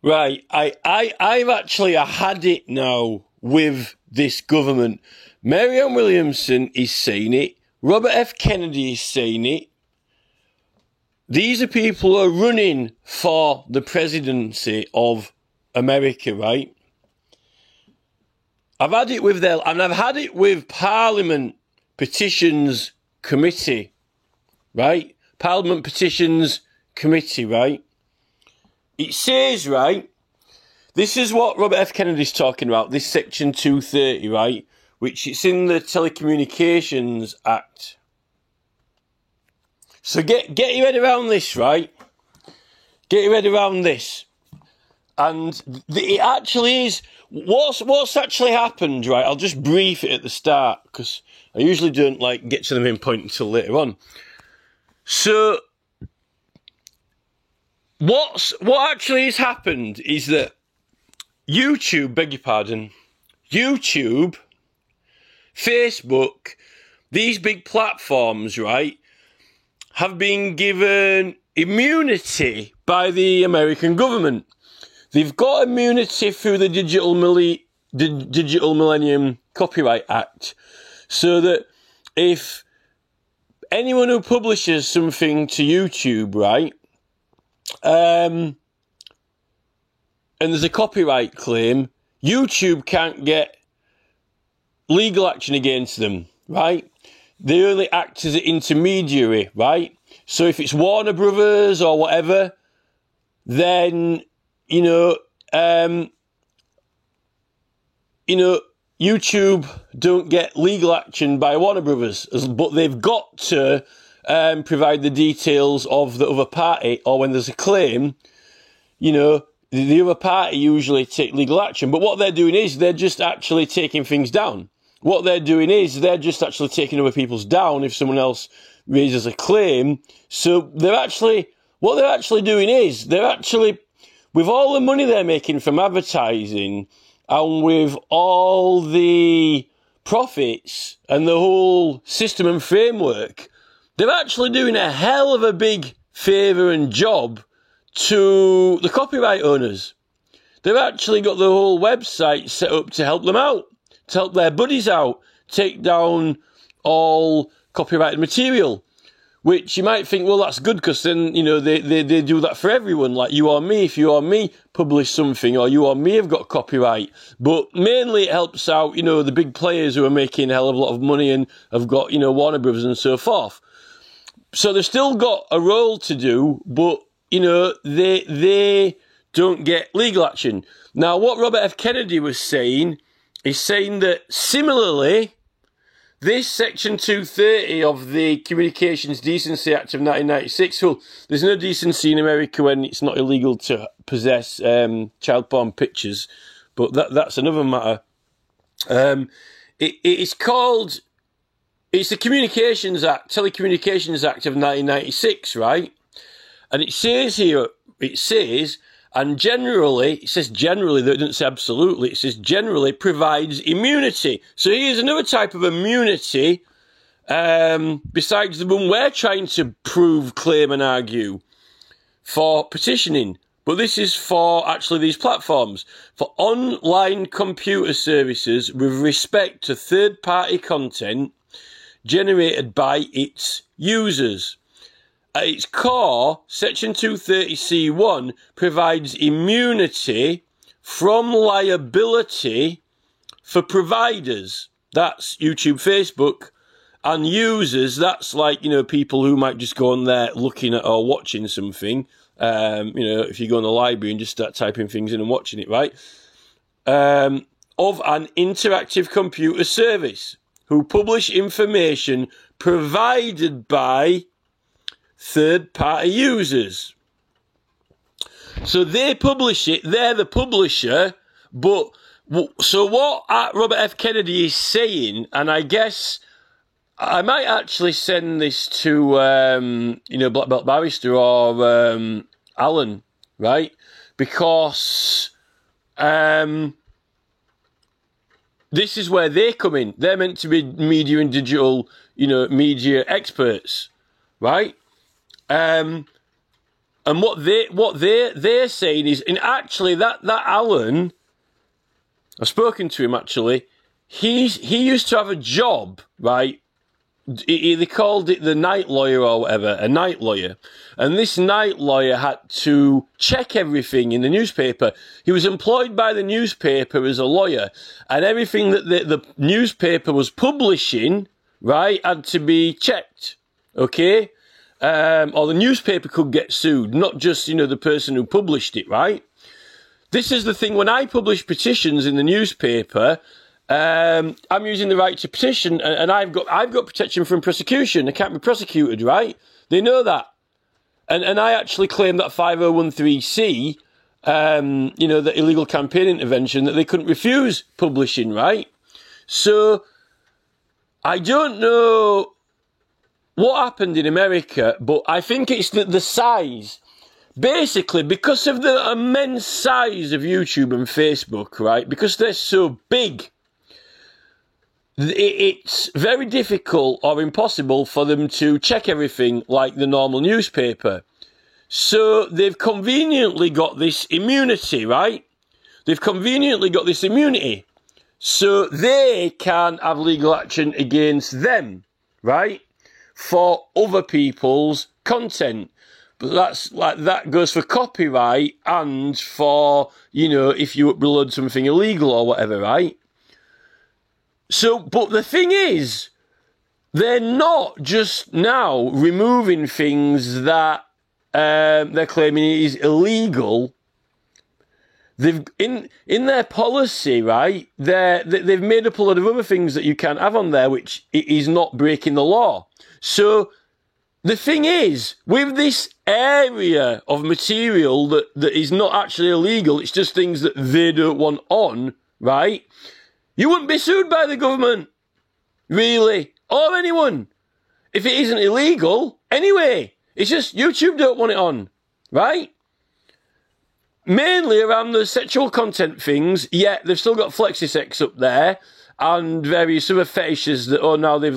Right, I've actually had it now with this government. Marianne Williamson is saying it. Robert F. Kennedy is saying it. These are people who are running for the presidency of America, right? I've had it with them, and I've had it with Parliament Petitions Committee, right? Parliament Petitions Committee, right? It says, right, this is what Robert F. Kennedy's talking about, this Section 230, right, which it's in the Telecommunications Act. So get your head around this, right? Get your head around this. And it actually is, what's actually happened, right? I'll just brief it at the start, because I usually don't, get to the main point until later on. So, what actually has happened is that YouTube, YouTube, Facebook, these big platforms, right, have been given immunity by the American government. They've got immunity through the Digital Millennium Copyright Act, so that if anyone who publishes something to YouTube, right, and there's a copyright claim, YouTube can't get legal action against them, right? They only act as an intermediary, right? So if it's Warner Brothers or whatever, then, YouTube don't get legal action by Warner Brothers, but they've got to provide the details of the other party, or when there's a claim, the other party usually take legal action. But what they're doing is they're just actually taking things down. What they're doing is they're just actually taking other people's down if someone else raises a claim. So what they're actually doing is with all the money they're making from advertising and with all the profits and the whole system and framework, they're actually doing a hell of a big favour and job to the copyright owners. They've actually got the whole website set up to help them out, to help their buddies out, take down all copyrighted material, which you might think, well, that's good, because then, they do that for everyone, like you or me. If you or me publish something, or you or me have got copyright. But mainly it helps out, the big players who are making a hell of a lot of money and have got, Warner Brothers and so forth. So they've still got a role to do, but, they don't get legal action. Now, what Robert F. Kennedy was saying is saying that similarly, this Section 230 of the Communications Decency Act of 1996, well, there's no decency in America when it's not illegal to possess child porn pictures, but that's another matter. It's the Communications Act, Telecommunications Act of 1996, right? And it says here, and generally, it says generally, though it doesn't say absolutely, it says generally provides immunity. So here's another type of immunity, besides the one we're trying to prove, claim and argue for petitioning. But this is for actually these platforms, for online computer services with respect to third-party content generated by its users. At its core, Section 230C1 provides immunity from liability for providers. That's YouTube, Facebook, and users. That's people who might just go on there looking at or watching something. If you go on the library and just start typing things in and watching it, right? Of an interactive computer service who publish information provided by third-party users. So they publish it, they're the publisher, but so what Robert F. Kennedy is saying, and I guess I might actually send this to, Black Belt Barrister or Alan, right? Because this is where they come in. They're meant to be media and digital, media experts, right? And And what they're saying is, and actually that Alan, I've spoken to him actually. He used to have a job, right? They called it the night lawyer or whatever, a night lawyer. And this night lawyer had to check everything in the newspaper. He was employed by the newspaper as a lawyer, and everything that the newspaper was publishing, right, had to be checked, okay? Or the newspaper could get sued, not just, the person who published it, right? This is the thing, when I publish petitions in the newspaper, I'm using the right to petition, and I've got protection from prosecution. I can't be prosecuted, right? They know that. And I actually claim that 5013C, the illegal campaign intervention, that they couldn't refuse publishing, right? So, I don't know what happened in America, but I think it's the size. Basically, because of the immense size of YouTube and Facebook, right, because they're so big, it's very difficult or impossible for them to check everything like the normal newspaper. So they've conveniently got this immunity, right? They've conveniently got this immunity. So they can have legal action against them, right? For other people's content. But that goes for copyright and for, if you upload something illegal or whatever, right? So, but the thing is, they're not just now removing things that they're claiming is illegal. They've in their policy, right? They've made up a lot of other things that you can't have on there, which is not breaking the law. So the thing is, with this area of material that is not actually illegal, it's just things that they don't want on, right? You wouldn't be sued by the government, really, or anyone, if it isn't illegal. Anyway, it's just YouTube don't want it on, right? Mainly around the sexual content things, yet they've still got FlexiSex up there, and various other fetishes that, now they've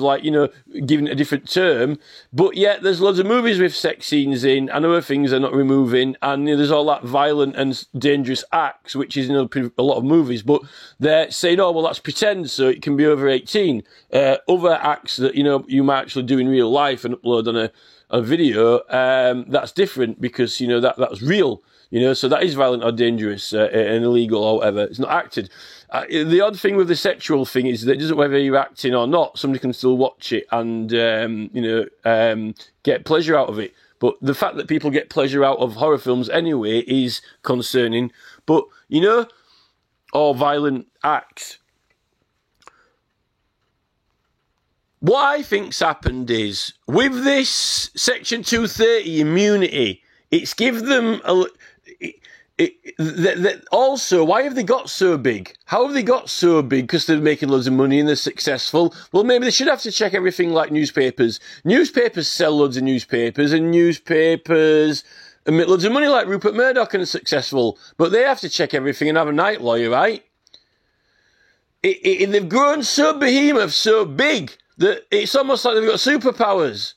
given it a different term, but yet there's loads of movies with sex scenes in, and other things they're not removing, and there's all that violent and dangerous acts, which is in a lot of movies, but they're saying, well, that's pretend, so it can be over 18. Other acts that, you might actually do in real life and upload on a video, that's different, because, that's real. So that is violent or dangerous and illegal or whatever. It's not acted. The odd thing with the sexual thing is that it doesn't matter whether you're acting or not, somebody can still watch it and, get pleasure out of it. But the fact that people get pleasure out of horror films anyway is concerning. But, or violent acts. What I think's happened is, with this Section 230 immunity, it's give them also, why have they got so big? How have they got so big? Because they're making loads of money and they're successful. Well, maybe they should have to check everything like newspapers. Newspapers sell loads of newspapers, and newspapers emit loads of money like Rupert Murdoch and are successful. But they have to check everything and have a night lawyer, right? They've grown so behemoth, so big, that it's almost like they've got superpowers.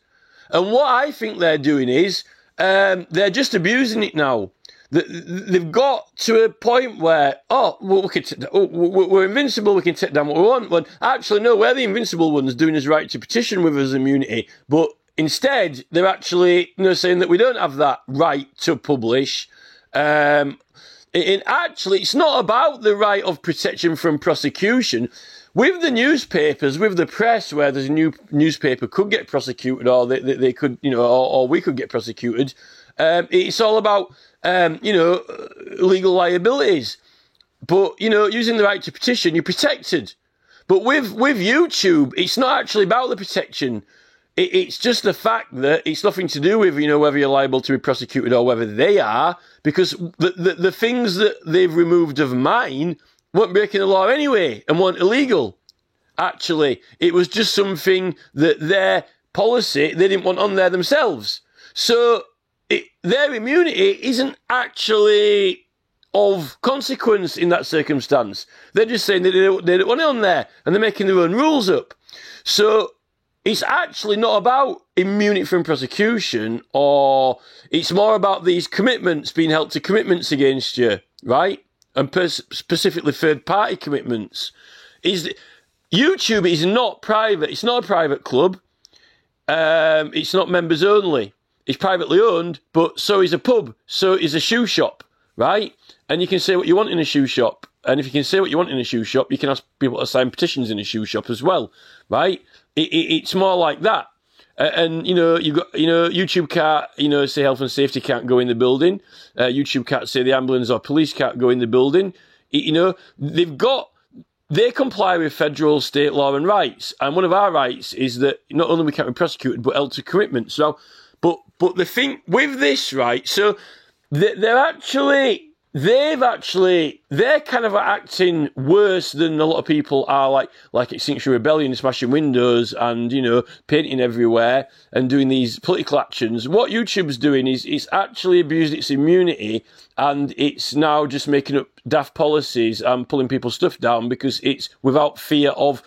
And what I think they're doing is, they're just abusing it now. They've got to a point where, we're invincible, we can take down what we want. Well, actually, no, we're the invincible ones doing his right to petition with us immunity. But instead, they're actually saying that we don't have that right to publish. And actually, it's not about the right of protection from prosecution. With the newspapers, with the press, where there's a new newspaper could get prosecuted, or they could, or we could get prosecuted, it's all about, legal liabilities. But, using the right to petition, you're protected. But with YouTube, it's not actually about the protection. It's just the fact that it's nothing to do with, whether you're liable to be prosecuted or whether they are, because the things that they've removed of mine weren't breaking the law anyway and weren't illegal. Actually, it was just something that their policy, they didn't want on there themselves. So their immunity isn't actually of consequence in that circumstance. They're just saying that they don't want it on there, and they're making their own rules up. So it's actually not about immunity from prosecution, or it's more about these commitments being held to commitments against you, right? And specifically third-party commitments. YouTube is not private. It's not a private club. It's not members only. It's privately owned, but so is a pub. So is a shoe shop, right? And you can say what you want in a shoe shop. And if you can say what you want in a shoe shop, you can ask people to sign petitions in a shoe shop as well, right? It's more like that. And, YouTube can't, say health and safety can't go in the building. YouTube can't say the ambulance or police can't go in the building. They comply with federal, state law and rights. And one of our rights is that not only we can't be prosecuted, but held to commitment. So, but the thing with this, right, so they're kind of acting worse than a lot of people are, like Extinction Rebellion, smashing windows and, painting everywhere and doing these political actions. What YouTube's doing is it's actually abused its immunity, and it's now just making up daft policies and pulling people's stuff down because it's without fear of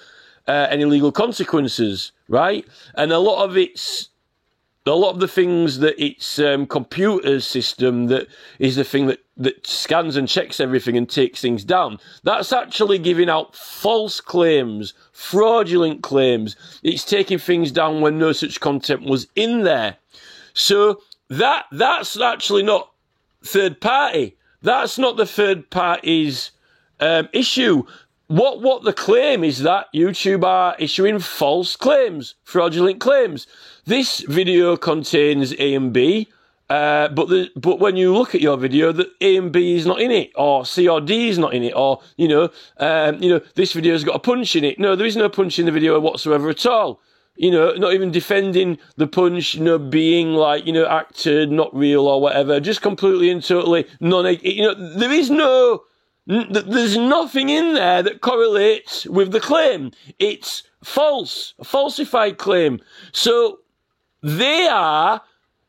any legal consequences, right? And a lot of the things that its computer system that is the thing that scans and checks everything and takes things down, that's actually giving out false claims, fraudulent claims. It's taking things down when no such content was in there. So that's actually not third party. That's not the third party's issue. What the claim is that YouTube are issuing false claims, fraudulent claims. This video contains A and B, but when you look at your video, that A and B is not in it, or C or D is not in it, or this video's got a punch in it. No, there is no punch in the video whatsoever at all. Not even defending the punch, being acted, not real or whatever, just completely and totally there's nothing in there that correlates with the claim. It's false, a falsified claim. So they're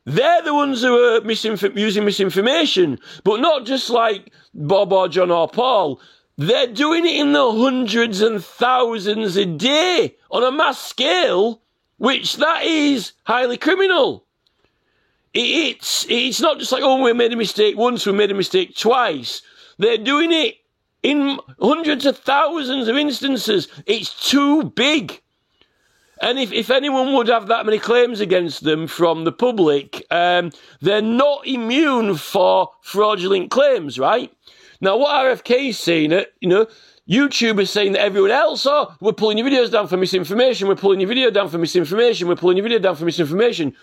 the ones who are using misinformation, but not just like Bob or John or Paul. They're doing it in the hundreds and thousands a day on a mass scale, which that is highly criminal. It's not just like, oh, we made a mistake once, we made a mistake twice. They're doing it in hundreds of thousands of instances. It's too big. And if anyone would have that many claims against them from the public, they're not immune for fraudulent claims, right? Now, what RFK is saying, YouTube is saying that everyone else, we're pulling your videos down for misinformation, we're pulling your video down for misinformation, we're pulling your video down for misinformation.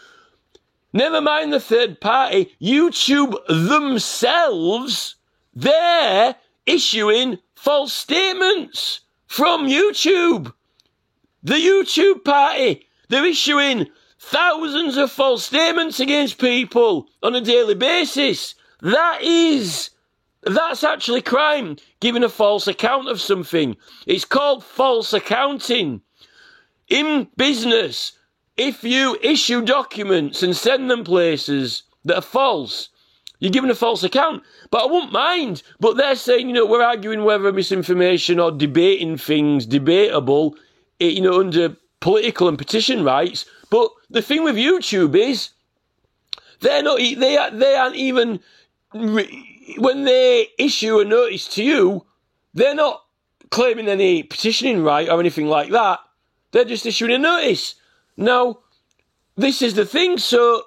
Never mind the third party, YouTube themselves, they're issuing false statements from YouTube. The YouTube party, they're issuing thousands of false statements against people on a daily basis. That's actually crime, giving a false account of something. It's called false accounting. In business, if you issue documents and send them places that are false, you're giving a false account. But I won't mind. But they're saying, we're arguing whether misinformation or debating things debatable, under political and petition rights. But the thing with YouTube is, they aren't even, when they issue a notice to you, they're not claiming any petitioning right or anything like that. They're just issuing a notice. Now, this is the thing, so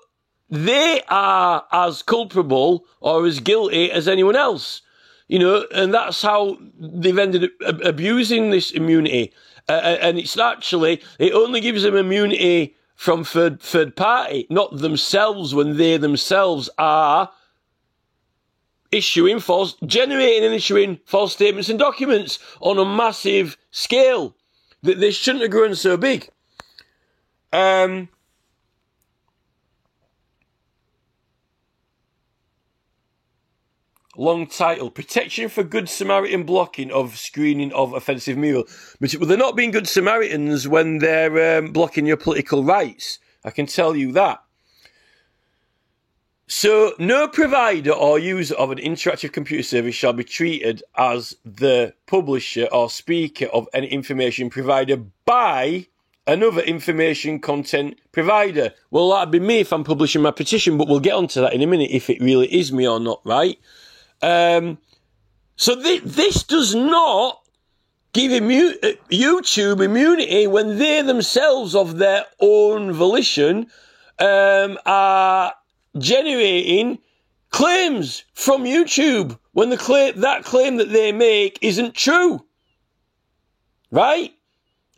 they are as culpable or as guilty as anyone else, and that's how they've ended up abusing this immunity. And it's actually, it only gives them immunity from third party, not themselves, when they themselves are generating and issuing false statements and documents on a massive scale. They shouldn't have grown so big. Long title, Protection for Good Samaritan Blocking of Screening of Offensive Material. But they're not being good Samaritans when they're blocking your political rights. I can tell you that. So, no provider or user of an interactive computer service shall be treated as the publisher or speaker of any information provided by another information content provider. Well, that'd be me if I'm publishing my petition, but we'll get onto that in a minute, if it really is me or not, right? So this does not give YouTube immunity when they themselves, of their own volition, are generating claims from YouTube when that claim that they make isn't true, right?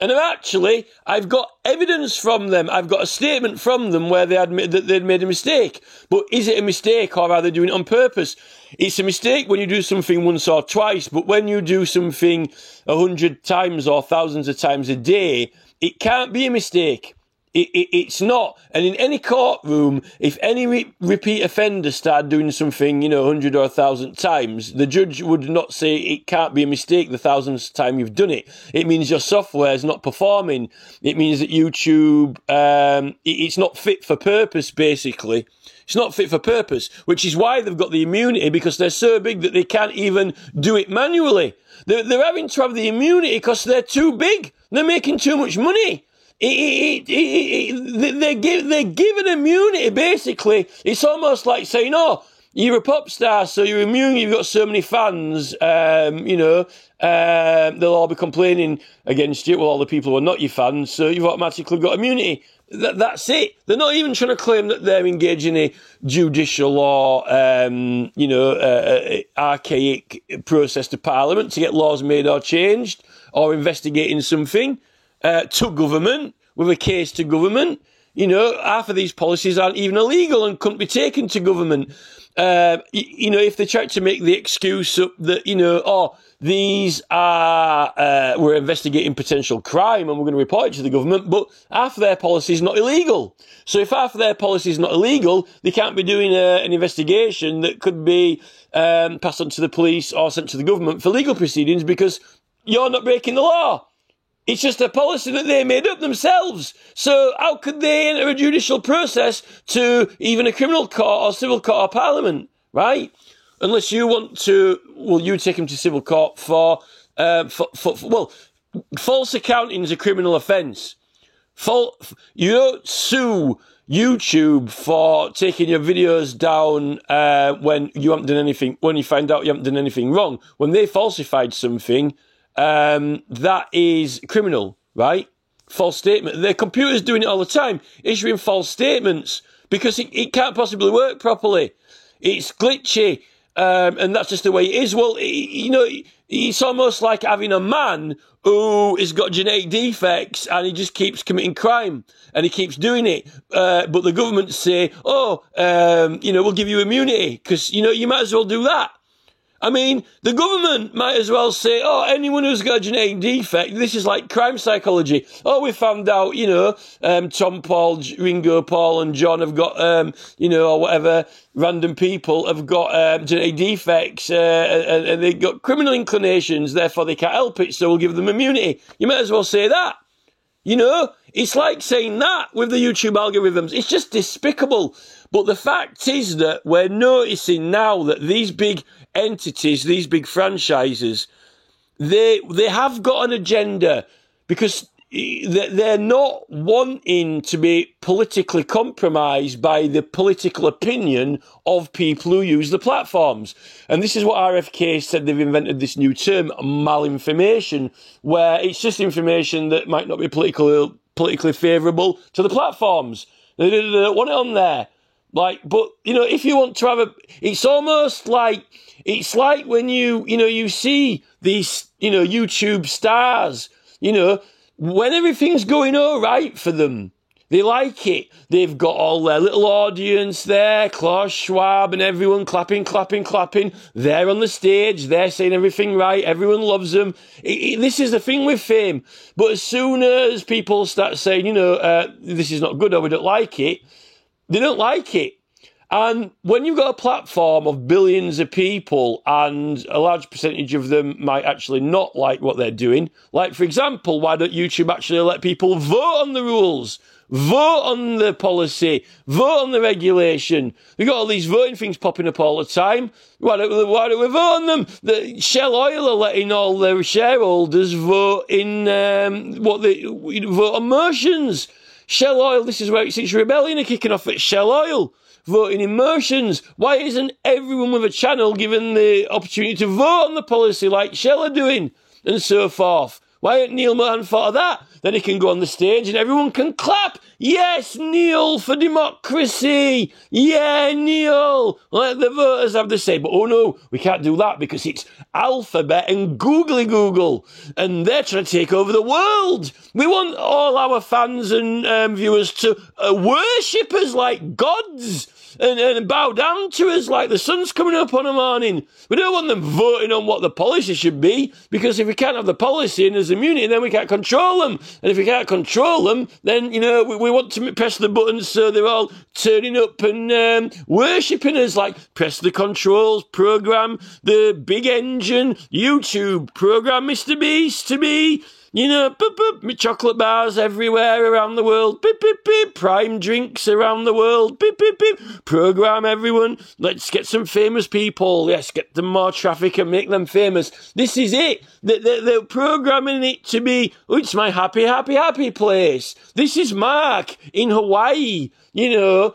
And I've got evidence from them. I've got a statement from them where they admit that they'd made a mistake. But is it a mistake, or are they doing it on purpose? It's a mistake when you do something once or twice, but when you do something 100 times or thousands of times a day, it can't be a mistake. It's not. And in any courtroom, if any repeat offender started doing something, 100 or 1,000 times, the judge would not say it can't be a mistake the 1,000th time you've done it. It means your software is not performing. It means that YouTube, it's not fit for purpose, basically. It's not fit for purpose, which is why they've got the immunity, because they're so big that they can't even do it manually. They're having to have the immunity because they're too big. They're making too much money. They're given immunity, basically. It's almost like saying, oh, you're a pop star, so you're immune, you've got so many fans, they'll all be complaining against you, well, all the people who are not your fans, so you've automatically got immunity. That's it. They're not even trying to claim that they're engaging in a judicial or, archaic process to Parliament to get laws made or changed, or investigating something to government, with a case to government. Half of these policies aren't even illegal and couldn't be taken to government. If they try to make the excuse up that, these are, we're investigating potential crime and we're going to report it to the government, but half of their policy is not illegal. So if half of their policy is not illegal, they can't be doing an investigation that could be passed on to the police or sent to the government for legal proceedings, because you're not breaking the law. It's just a policy that they made up themselves. So how could they enter a judicial process to even a criminal court or civil court or Parliament, right? Unless you want to, you take them to civil court for false accounting is a criminal offence. You don't sue YouTube for taking your videos down when you haven't done anything, when you find out you haven't done anything wrong. When they falsified something, that is criminal, right? False statement. The computer's doing it all the time, issuing false statements, because it can't possibly work properly. It's glitchy, and that's just the way it is. Well, it's almost like having a man who has got genetic defects and he just keeps committing crime and he keeps doing it. But the government say, we'll give you immunity because, you might as well do that. I mean, the government might as well say, anyone who's got a genetic defect, this is like crime psychology. We found out, Tom, Paul, Ringo, Paul and John have got, or whatever, random people have got genetic defects and they've got criminal inclinations, therefore they can't help it, so we'll give them immunity. You might as well say that. It's like saying that with the YouTube algorithms. It's just despicable. But the fact is that we're noticing now that these big entities, these big franchises, they have got an agenda, because they're not wanting to be politically compromised by the political opinion of people who use the platforms. And this is what RFK said. They've invented this new term, malinformation, where it's just information that might not be politically favourable to the platforms. They don't want it on there. But if you want to have it's almost like, it's like when you see these, YouTube stars, when everything's going all right for them, they like it. They've got all their little audience there, Klaus Schwab and everyone clapping. They're on the stage, they're saying everything right, everyone loves them. This is the thing with fame. But as soon as people start saying, this is not good or we don't like it, they don't like it. And when you've got a platform of billions of people and a large percentage of them might actually not like what they're doing, like, for example, why don't YouTube actually let people vote on the rules? Vote on the policy, vote on the regulation. We've got all these voting things popping up all the time. Why don't we vote on them? The Shell Oil are letting all their shareholders vote in vote on motions. Shell Oil, this is where it's rebellion are kicking off at Shell Oil. Voting in motions. Why isn't everyone with a channel given the opportunity to vote on the policy like Shell are doing and so forth? Why ain't Neil Mohan thought of that? Then he can go on the stage and everyone can clap. Yes, Neil, for democracy. Yeah, Neil. Let the voters have the say. But oh no, we can't do that because it's Alphabet and Googly Google. And they're trying to take over the world. We want all our fans and viewers to worship us like gods. And bow down to us like the sun's coming up on a morning. We don't want them voting on what the policy should be, because if we can't have the policy and there's immunity, then we can't control them. And if we can't control them, then, you know, we want to press the buttons so they're all turning up and worshipping us, like press the controls, program the big engine, YouTube, program Mr. Beast to be... You know, boop, boop, chocolate bars everywhere around the world. Beep, beep, beep. Prime drinks around the world. Beep, beep, beep. Program everyone. Let's get some famous people. Yes, get them more traffic and make them famous. This is it. They're programming it to be, oh, it's my happy, happy, happy place. This is Mark in Hawaii. You know,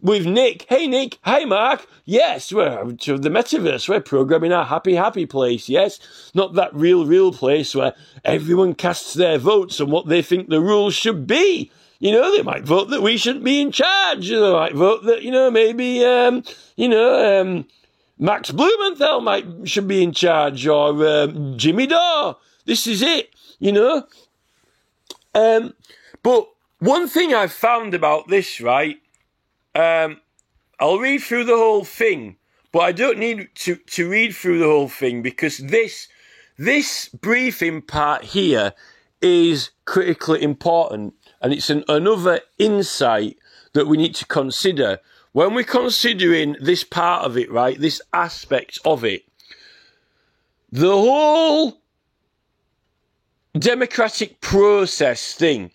with Nick. Hey, Nick. Hi, Mark. Yes, we're to the metaverse. We're programming our happy, happy place. Yes, not that real place where everyone casts their votes on what they think the rules should be. You know, they might vote that we shouldn't be in charge. They might vote that, you know, maybe, Max Blumenthal should be in charge, or Jimmy Dore. This is it, you know. But one thing I've found about this, right, I'll read through the whole thing, but I don't need to read through the whole thing, because this briefing part here is critically important, and it's another insight that we need to consider when we're considering this part of it, right, this aspect of it. The whole democratic process thing,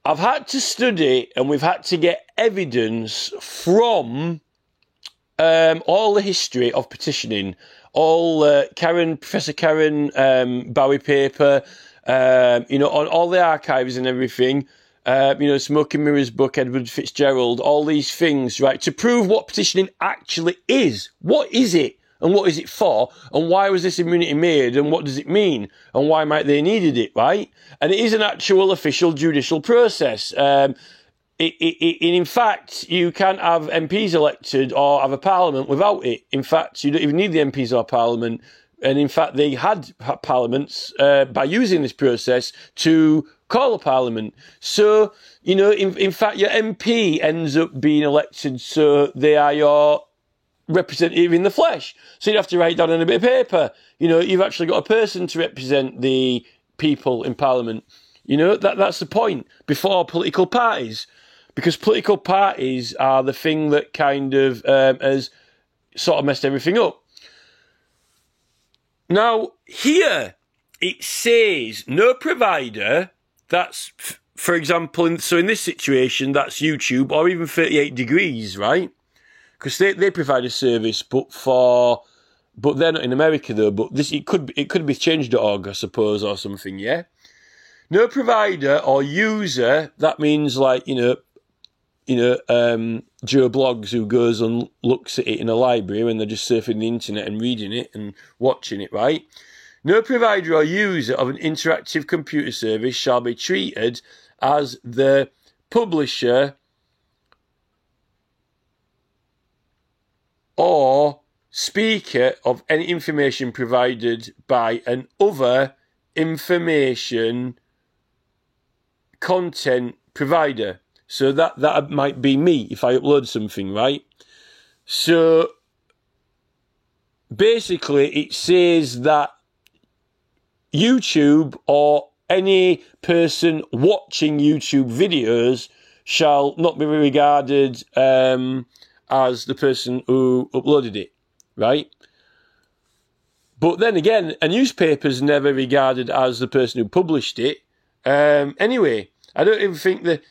I've had to study, and we've had to get evidence from all the history of petitioning, all Professor Karen Bowie paper, you know, on all the archives and everything, you know, Smoke and Mirrors book, Edward Fitzgerald, all these things, right, to prove what petitioning actually is. What is it? And what is it for? And why was this immunity made? And what does it mean? And why might they needed it, right? And it is an actual official judicial process. In fact, you can't have MPs elected or have a parliament without it. In fact, you don't even need the MPs or parliament. And in fact, they had parliaments by using this process to call a parliament. So, you know, in fact, your MP ends up being elected, so they are your representative in the flesh. So you'd have to write down on a bit of paper, you know, you've actually got a person to represent the people in Parliament. You know, that's the point, before political parties. Because political parties are the thing that kind of has sort of messed everything up. Now, here it says no provider, that's, for example, so in this situation, that's YouTube or even 38 Degrees, right? Because they provide a service, but they're not in America though. But this it could be change.org, I suppose, or something. Yeah. No provider or user. That means like Joe Blogs, who goes and looks at it in a library when they're just surfing the internet and reading it and watching it. Right. No provider or user of an interactive computer service shall be treated as the publisher or speaker of any information provided by an other information content provider. So that might be me if I upload something, right? So basically it says that YouTube or any person watching YouTube videos shall not be regarded as the person who uploaded it, right? But then again, a newspaper's never regarded as the person who published it. Anyway, I don't even think that,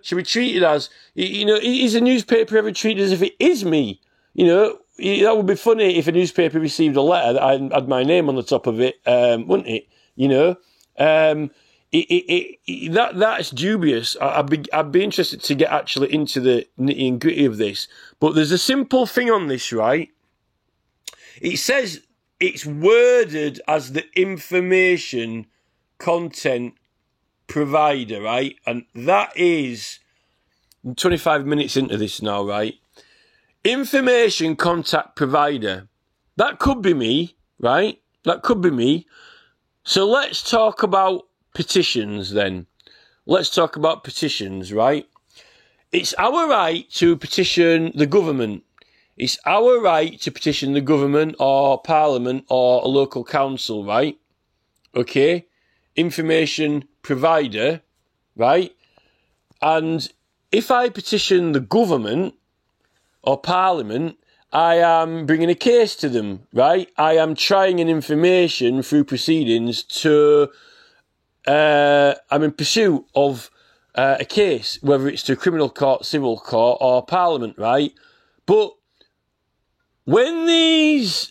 should be treated as, is a newspaper ever treated as if it is me? That would be funny if a newspaper received a letter that had my name on the top of it, wouldn't it? That's dubious. I'd be interested to get actually into the nitty and gritty of this. But there's a simple thing on this, right? It says it's worded as the information content provider, right? And that is 25 minutes into this now, right? Information contact provider. That could be me, right? That could be me. So let's talk about petitions then. Let's talk about petitions, right? It's our right to petition the government. It's our right to petition the government or parliament or a local council, right? Okay? Information provider, right? And if I petition the government or parliament, I am bringing a case to them, right? I am trying an information through proceedings to, I'm in pursuit of a case, whether it's to criminal court, civil court, or parliament, right? But when this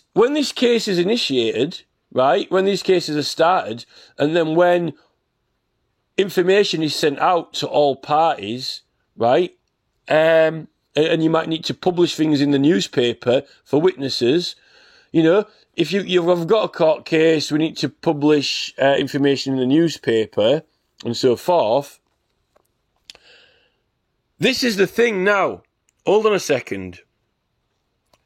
case is initiated, right, when these cases are started, and then when information is sent out to all parties, right, and you might need to publish things in the newspaper for witnesses, if you've got a court case, we need to publish information in the newspaper and so forth. This is the thing now. Hold on a second.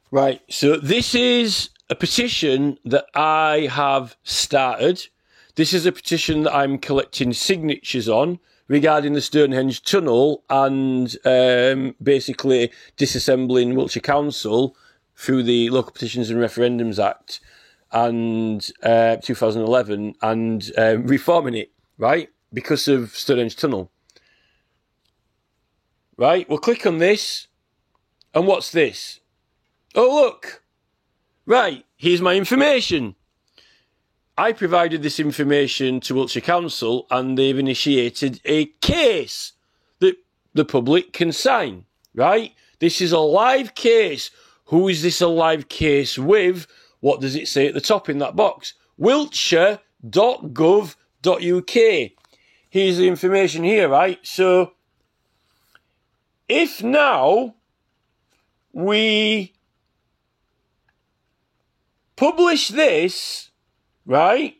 Right, so this is a petition that I have started. This is a petition that I'm collecting signatures on regarding the Stonehenge Tunnel and basically disassembling Wiltshire Council through the Local Petitions and Referendums Act and 2011 and reforming it, right, because of Stonehenge Tunnel. Right, we'll click on this, and what's this? Oh, look. Right, here's my information. I provided this information to Wiltshire Council and they've initiated a case that the public can sign, right? This is a live case. Who is this a live case with? What does it say at the top in that box? Wiltshire.gov.uk. Here's the information here, right? So, if now we publish this, right?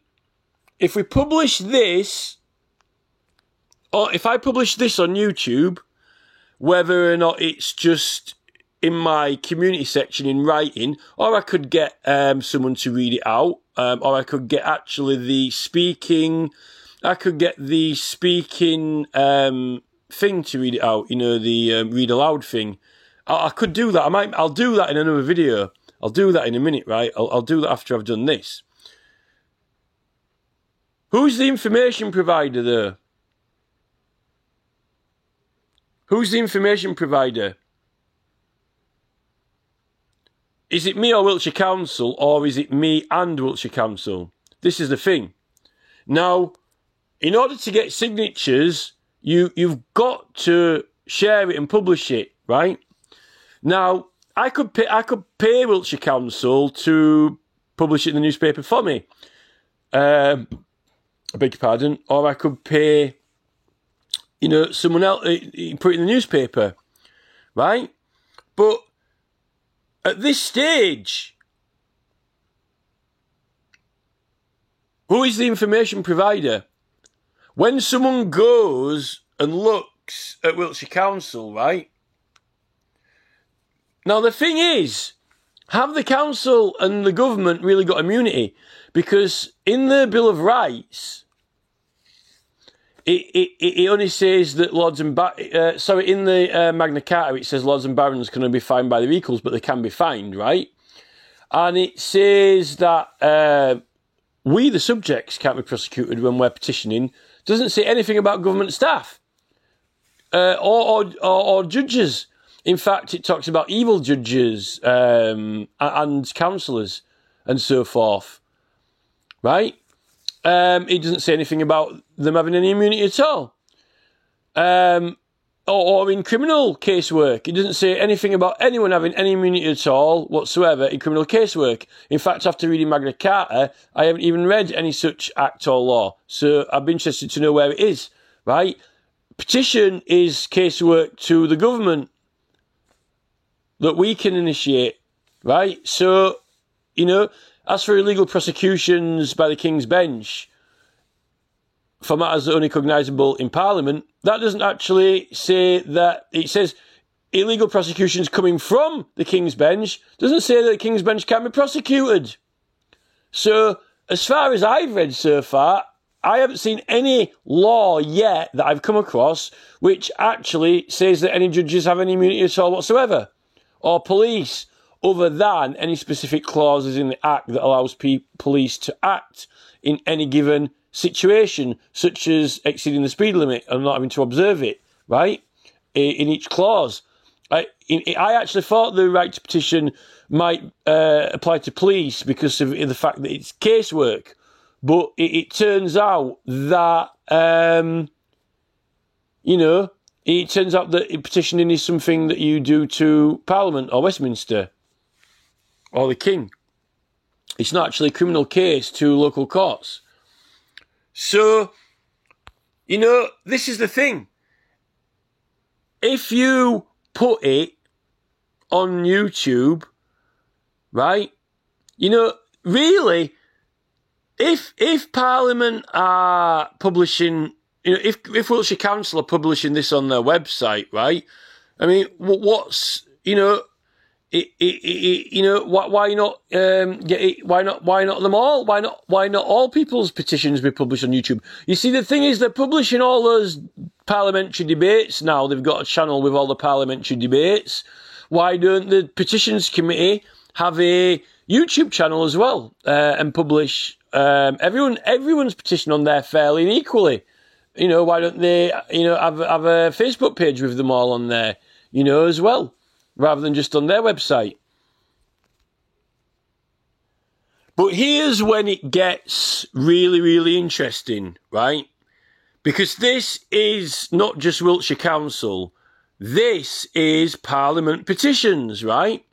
If we publish this, or if I publish this on YouTube, whether or not it's just in my community section in writing, or I could get someone to read it out, or I could get actually the speaking, thing to read it out, the read aloud thing. I could do that. I'll do that in another video. I'll do that in a minute, right? I'll do that after I've done this. Who's the information provider there? Who's the information provider? Is it me or Wiltshire Council, or is it me and Wiltshire Council? This is the thing. Now, in order to get signatures, you've got to share it and publish it, right? Now, I could pay Wiltshire Council to publish it in the newspaper for me. I beg your pardon. Or I could pay, someone else, put it in the newspaper, right? But at this stage, who is the information provider? When someone goes and looks at Wiltshire Council, right? Now, the thing is, have the council and the government really got immunity? Because in the Bill of Rights, it only says that Lords and in the Magna Carta, it says Lords and Barons can be fined by their equals, but they can be fined, right? And it says that we, the subjects, can't be prosecuted when we're petitioning. It doesn't say anything about government staff. or judges. In fact, it talks about evil judges and counsellors and so forth, right? It doesn't say anything about them having any immunity at all. Or in criminal casework, it doesn't say anything about anyone having any immunity at all whatsoever in criminal casework. In fact, after reading Magna Carta, I haven't even read any such act or law. So I'd be interested to know where it is, right? Petition is casework to the government that we can initiate, right? So, as for illegal prosecutions by the King's Bench for matters that are only cognisable in Parliament, that doesn't actually say that. It says illegal prosecutions coming from the King's Bench. Doesn't say that the King's Bench can be prosecuted. So, as far as I've read so far, I haven't seen any law yet that I've come across which actually says that any judges have any immunity at all whatsoever, or police, other than any specific clauses in the Act that allows police to act in any given situation, such as exceeding the speed limit and not having to observe it, right, in each clause. I actually thought the right to petition might apply to police because of the fact that it's casework, but it turns out that, it turns out that petitioning is something that you do to Parliament or Westminster or the King. It's not actually a criminal case to local courts. So, this is the thing. If you put it on YouTube, right, really, if Parliament are publishing, if Wiltshire Council are publishing this on their website, right, I mean, what's, why not why not them all? Why not all people's petitions be published on YouTube? You see, the thing is, they're publishing all those parliamentary debates now. They've got a channel with all the parliamentary debates. Why don't the petitions committee have a YouTube channel as well and publish everyone's petition on there fairly and equally? Why don't they have a Facebook page with them all on there, as well, rather than just on their website? But here's when it gets really, really interesting, right? Because this is not just Wiltshire Council. This is Parliament petitions, right?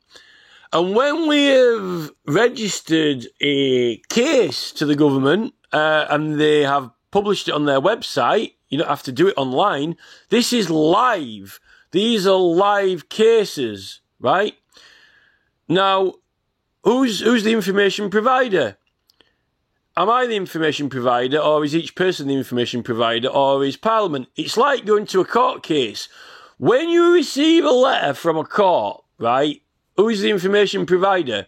And when we have registered a case to the government and they have published it on their website, you don't have to do it online. This is live. These are live cases, right? Now, who's the information provider? Am I the information provider, or is each person the information provider, or is Parliament? It's like going to a court case. When you receive a letter from a court, right, who is the information provider?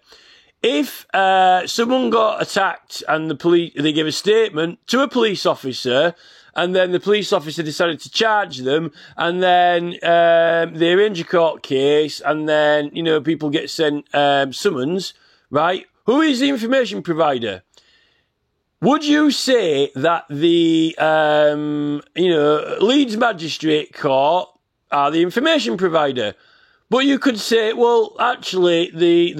If someone got attacked and the police, they give a statement to a police officer, and then the police officer decided to charge them, and then they arrange a court case, and then, people get sent summons, right? Who is the information provider? Would you say that the, Leeds Magistrate Court are the information provider? But you could say, well, actually, the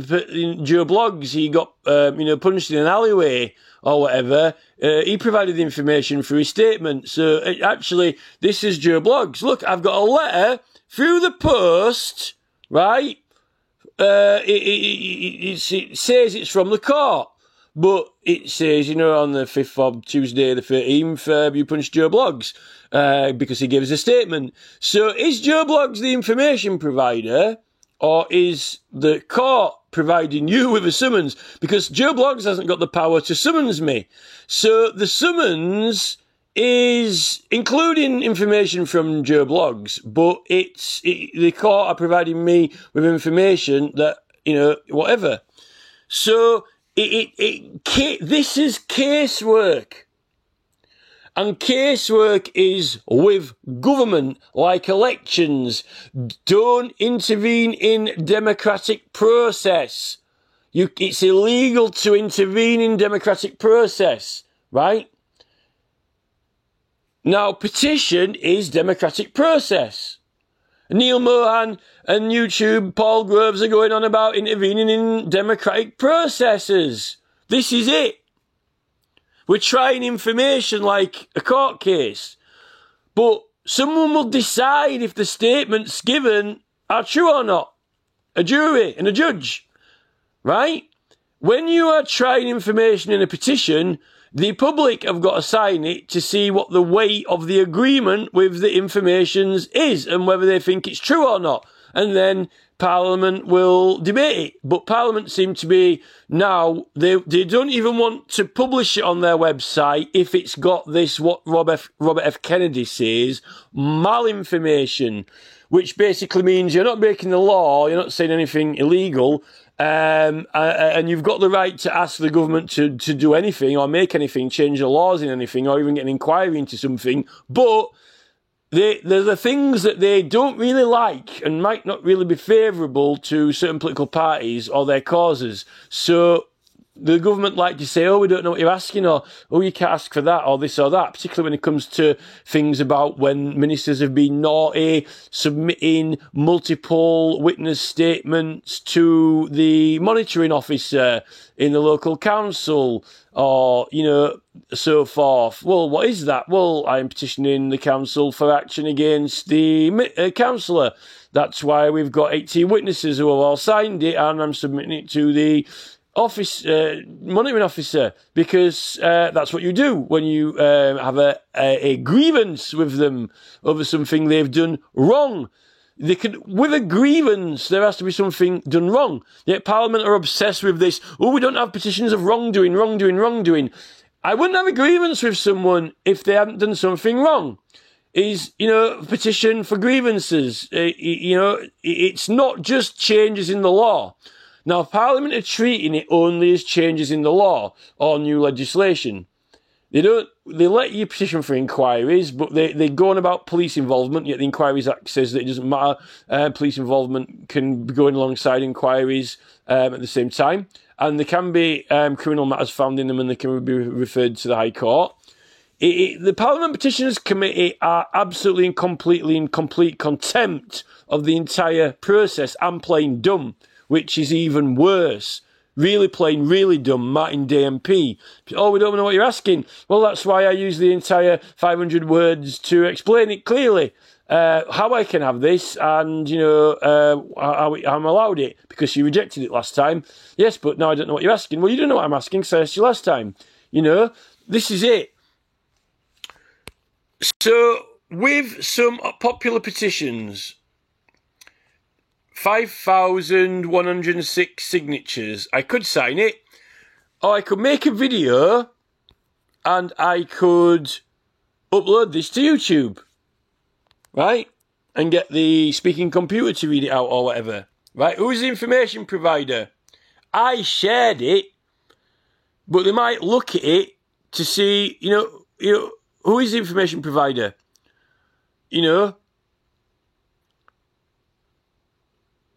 Joe Bloggs, he got, punched in an alleyway or whatever. He provided the information through his statement. So, actually, this is Joe Bloggs. Look, I've got a letter through the post, right? It says it's from the court. But it says, on the 5th of Tuesday, the 13th, you punched Joe Bloggs because he gave us a statement. So is Joe Bloggs the information provider, or is the court providing you with a summons? Because Joe Bloggs hasn't got the power to summons me. So the summons is including information from Joe Bloggs, but the court are providing me with information that, whatever. So this is casework. And casework is with government, like elections. Don't intervene in democratic process. It's illegal to intervene in democratic process, right? Now, petition is democratic process. Neil Mohan and YouTube Paul Groves are going on about intervening in democratic processes. This is it. We're trying information like a court case. But someone will decide if the statements given are true or not. A jury and a judge. Right? When you are trying information in a petition, the public have got to sign it to see what the weight of the agreement with the information is and whether they think it's true or not. And then Parliament will debate it. But Parliament seem to be now, they don't even want to publish it on their website if it's got this, what Robert F. Kennedy says, malinformation, which basically means you're not breaking the law, you're not saying anything illegal, and you've got the right to ask the government to do anything or make anything, change the laws in anything, or even get an inquiry into something. But there's the things that they don't really like and might not really be favourable to certain political parties or their causes. So the government like to say, oh, we don't know what you're asking, or, oh, you can't ask for that, or this or that, particularly when it comes to things about when ministers have been naughty, submitting multiple witness statements to the monitoring officer in the local council, or, you know, so forth. Well, what is that? Well, I'm petitioning the council for action against the councillor. That's why we've got 18 witnesses who have all signed it, and I'm submitting it to the office monitoring officer, because that's what you do when you have a grievance with them over something they've done wrong. They can, with a grievance, there has to be something done wrong. Yet Parliament are obsessed with this. Oh, we don't have petitions of wrongdoing. I wouldn't have a grievance with someone if they hadn't done something wrong. Is, you know, petition for grievances. You know, it's not just changes in the law. Now, Parliament are treating it only as changes in the law or new legislation. They let you petition for inquiries, but they go on about police involvement, yet the Inquiries Act says that it doesn't matter. Police involvement can be going alongside inquiries at the same time. And there can be criminal matters found in them, and they can be referred to the High Court. The Parliament Petitioners Committee are absolutely and completely in complete contempt of the entire process and plain dumb, which is even worse. Really plain, really dumb, Martin Day MP. Oh, we don't know what you're asking. Well, that's why I use the entire 500 words to explain it clearly. How I can have this, and, you know, I'm allowed it, because you rejected it last time. Yes, but now I don't know what you're asking. Well, you don't know what I'm asking, so I asked you last time. You know, this is it. So, with some popular petitions, 5,106 signatures. I could sign it, or I could make a video and I could upload this to YouTube, right? And get the speaking computer to read it out or whatever, right? Who's the information provider? I shared it, but they might look at it to see, you know, who is the information provider? You know?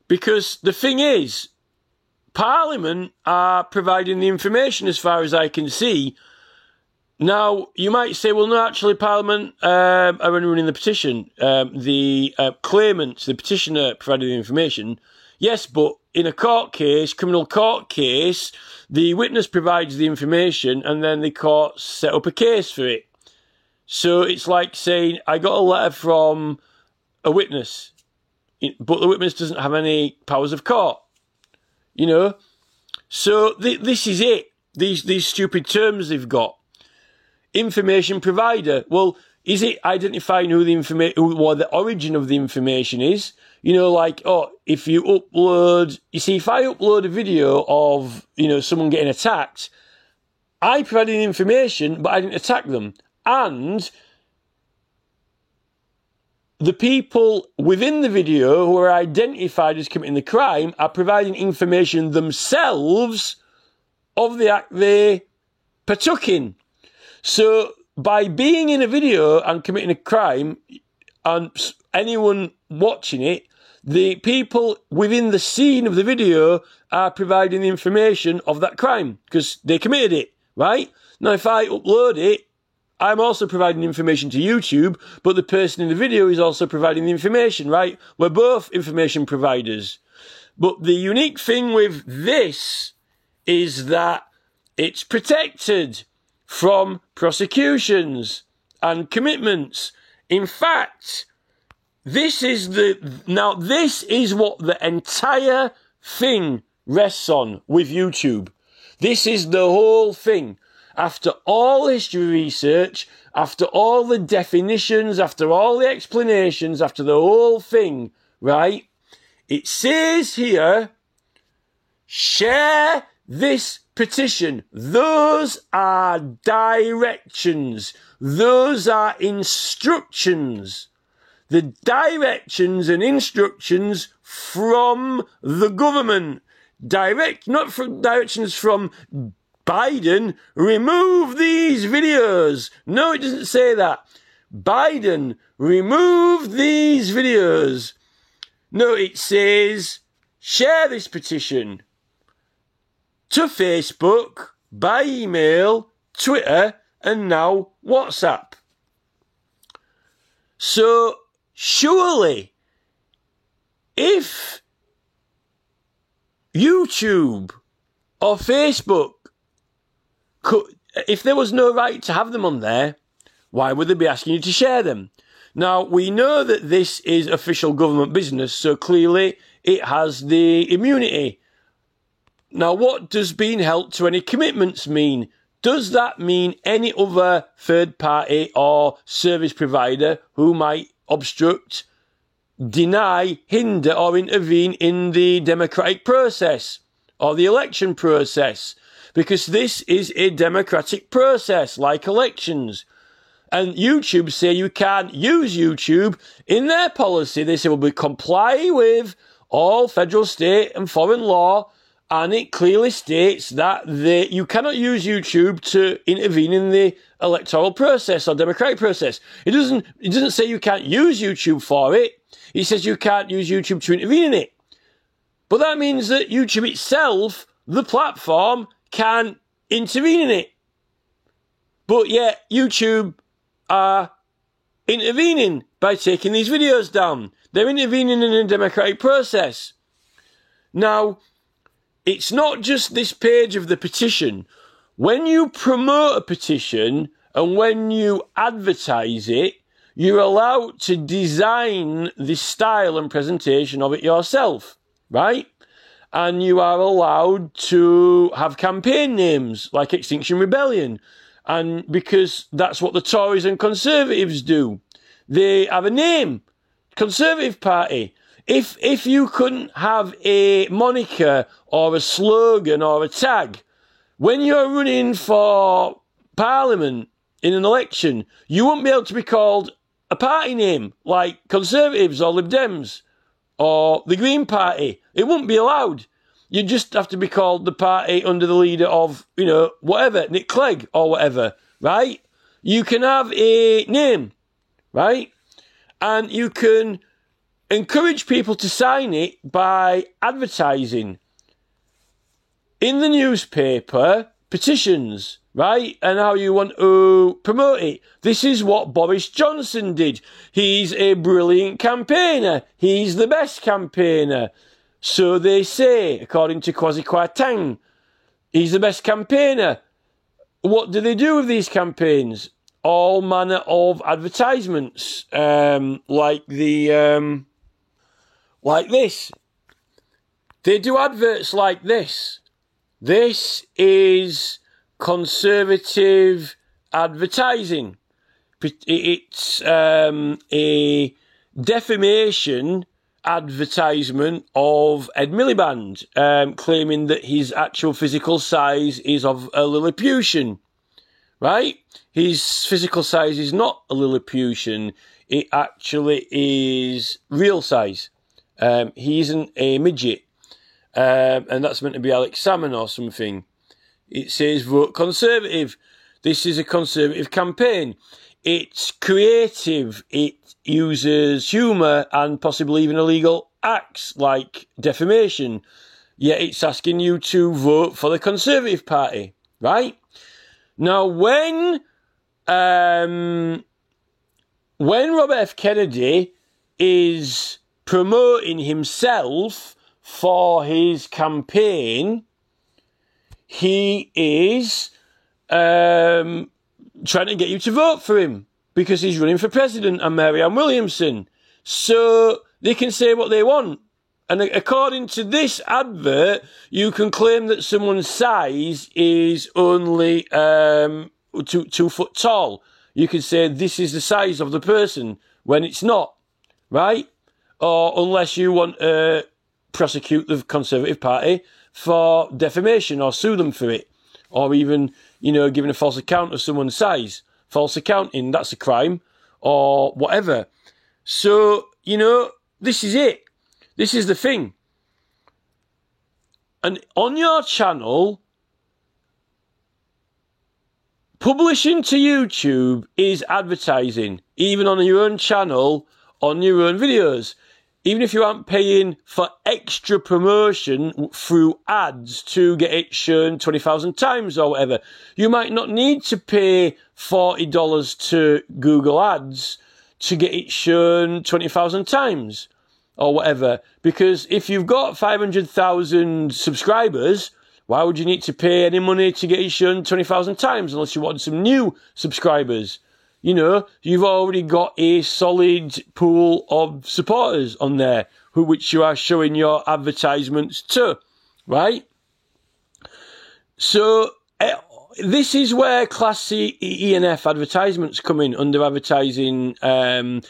Because the thing is, Parliament are providing the information as far as I can see. Now, you might say, well, no, actually, Parliament are running the petition. The claimant, the petitioner, provided the information. Yes, but in a court case, criminal court case, the witness provides the information and then the court set up a case for it. So it's like saying, I got a letter from a witness, but the witness doesn't have any powers of court, you know. So this is it. These stupid terms they've got. Information provider. Well, is it identifying who what the origin of the information is? You know, like, oh, if you upload, you see, if I upload a video of, you know, someone getting attacked, I provided the information, but I didn't attack them. And the people within the video who are identified as committing the crime are providing information themselves of the act they partook in. So by being in a video and committing a crime, and anyone watching it, the people within the scene of the video are providing the information of that crime because they committed it, right? Now, if I upload it, I'm also providing information to YouTube, but the person in the video is also providing the information, right? We're both information providers. But the unique thing with this is that it's protected from prosecutions and commitments. In fact, this is what the entire thing rests on with YouTube. This is the whole thing. After all history research, after all the definitions, after all the explanations, after the whole thing, right? It says here, share this petition. Those are directions. Those are instructions. The directions and instructions from the government. Not from directions from Biden. Remove these videos. No, it doesn't say that. Biden, remove these videos. No, it says, share this petition to Facebook, by email, Twitter, and now WhatsApp. So, surely, if YouTube or Facebook if there was no right to have them on there, why would they be asking you to share them? Now, we know that this is official government business, so clearly it has the immunity. Now, what does being held to any commitments mean? Does that mean any other third party or service provider who might obstruct, deny, hinder or intervene in the democratic process or the election process? Because this is a democratic process, like elections. And YouTube say you can't use YouTube in their policy. They say, well, we comply with all federal, state and foreign law. And it clearly states that you cannot use YouTube to intervene in the electoral process or democratic process. It doesn't say you can't use YouTube for it. It says you can't use YouTube to intervene in it. But that means that YouTube itself, the platform, can intervene in it. But yet, YouTube are intervening by taking these videos down. They're intervening in a democratic process. Now, it's not just this page of the petition. When you promote a petition and when you advertise it, you're allowed to design the style and presentation of it yourself, right? And you are allowed to have campaign names like Extinction Rebellion. And because that's what the Tories and Conservatives do. They have a name, Conservative Party. If you couldn't have a moniker or a slogan or a tag, when you're running for Parliament in an election, you won't be able to be called a party name like Conservatives or Lib Dems or the Green Party. It wouldn't be allowed. You just have to be called the party under the leader of, whatever, Nick Clegg or whatever, right? You can have a name, right? And you can encourage people to sign it by advertising in the newspaper, petitions, right? And how you want to promote it. This is what Boris Johnson did. He's a brilliant campaigner. He's the best campaigner. So they say, according to Kwasi Kwarteng, he's the best campaigner. What do they do with these campaigns? All manner of advertisements, like this. They do adverts like this. This is conservative advertising. It's a defamation advertisement of Ed Miliband, claiming that his actual physical size is of a Lilliputian, right? His physical size is not a Lilliputian. It actually is real size. He isn't a midget. And that's meant to be Alex Salmond or something. It says vote Conservative. This is a Conservative campaign. It's creative. It uses humour and possibly even illegal acts like defamation. Yet it's asking you to vote for the Conservative Party, right? Now, when when Robert F. Kennedy is promoting himself for his campaign, he is trying to get you to vote for him because he's running for president and Marianne Williamson. So they can say what they want. And according to this advert, you can claim that someone's size is only 2 foot tall. You can say this is the size of the person when it's not, right? Or unless you want to prosecute the Conservative Party for defamation or sue them for it. Or even, giving a false account of someone's size. False accounting, that's a crime. Or whatever. So, this is it. This is the thing. And on your channel, publishing to YouTube is advertising. Even on your own channel, on your own videos. Even if you aren't paying for extra promotion through ads to get it shown 20,000 times or whatever. You might not need to pay $40 to Google Ads to get it shown 20,000 times or whatever. Because if you've got 500,000 subscribers, why would you need to pay any money to get it shown 20,000 times unless you want some new subscribers? You've already got a solid pool of supporters on there, which you are showing your advertisements to, right? So, this is where Class C E&F advertisements come in, under advertising, town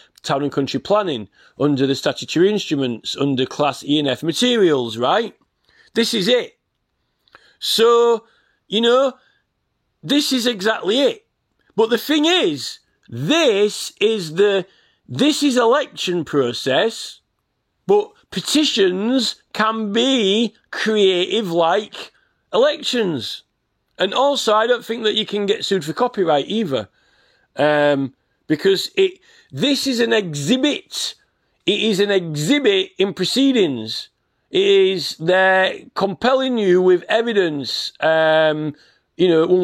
and country planning, under the statutory instruments, under Class E&F materials, right? This is it. So, this is exactly it. But the thing is, this is election process, but petitions can be creative like elections. And also, I don't think that you can get sued for copyright either. Because this is an exhibit. It is an exhibit in proceedings. They're compelling you with evidence, one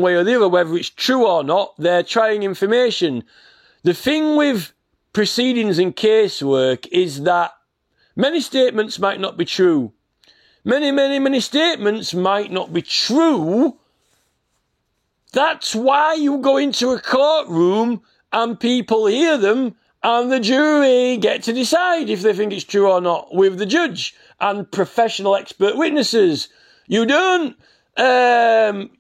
way or the other, whether it's true or not. They're trying information. The thing with proceedings and casework is that many statements might not be true. Many statements might not be true. That's why you go into a courtroom and people hear them and the jury get to decide if they think it's true or not with the judge and professional expert witnesses. You don't ring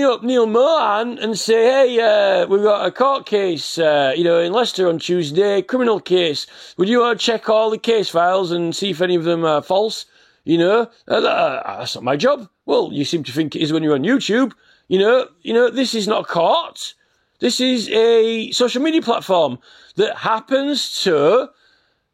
up Neil Mohan and say, hey, we've got a court case, in Leicester on Tuesday, criminal case. Would you check all the case files and see if any of them are false? That's not my job. Well, you seem to think it is when you're on YouTube. This is not a court. This is a social media platform that happens to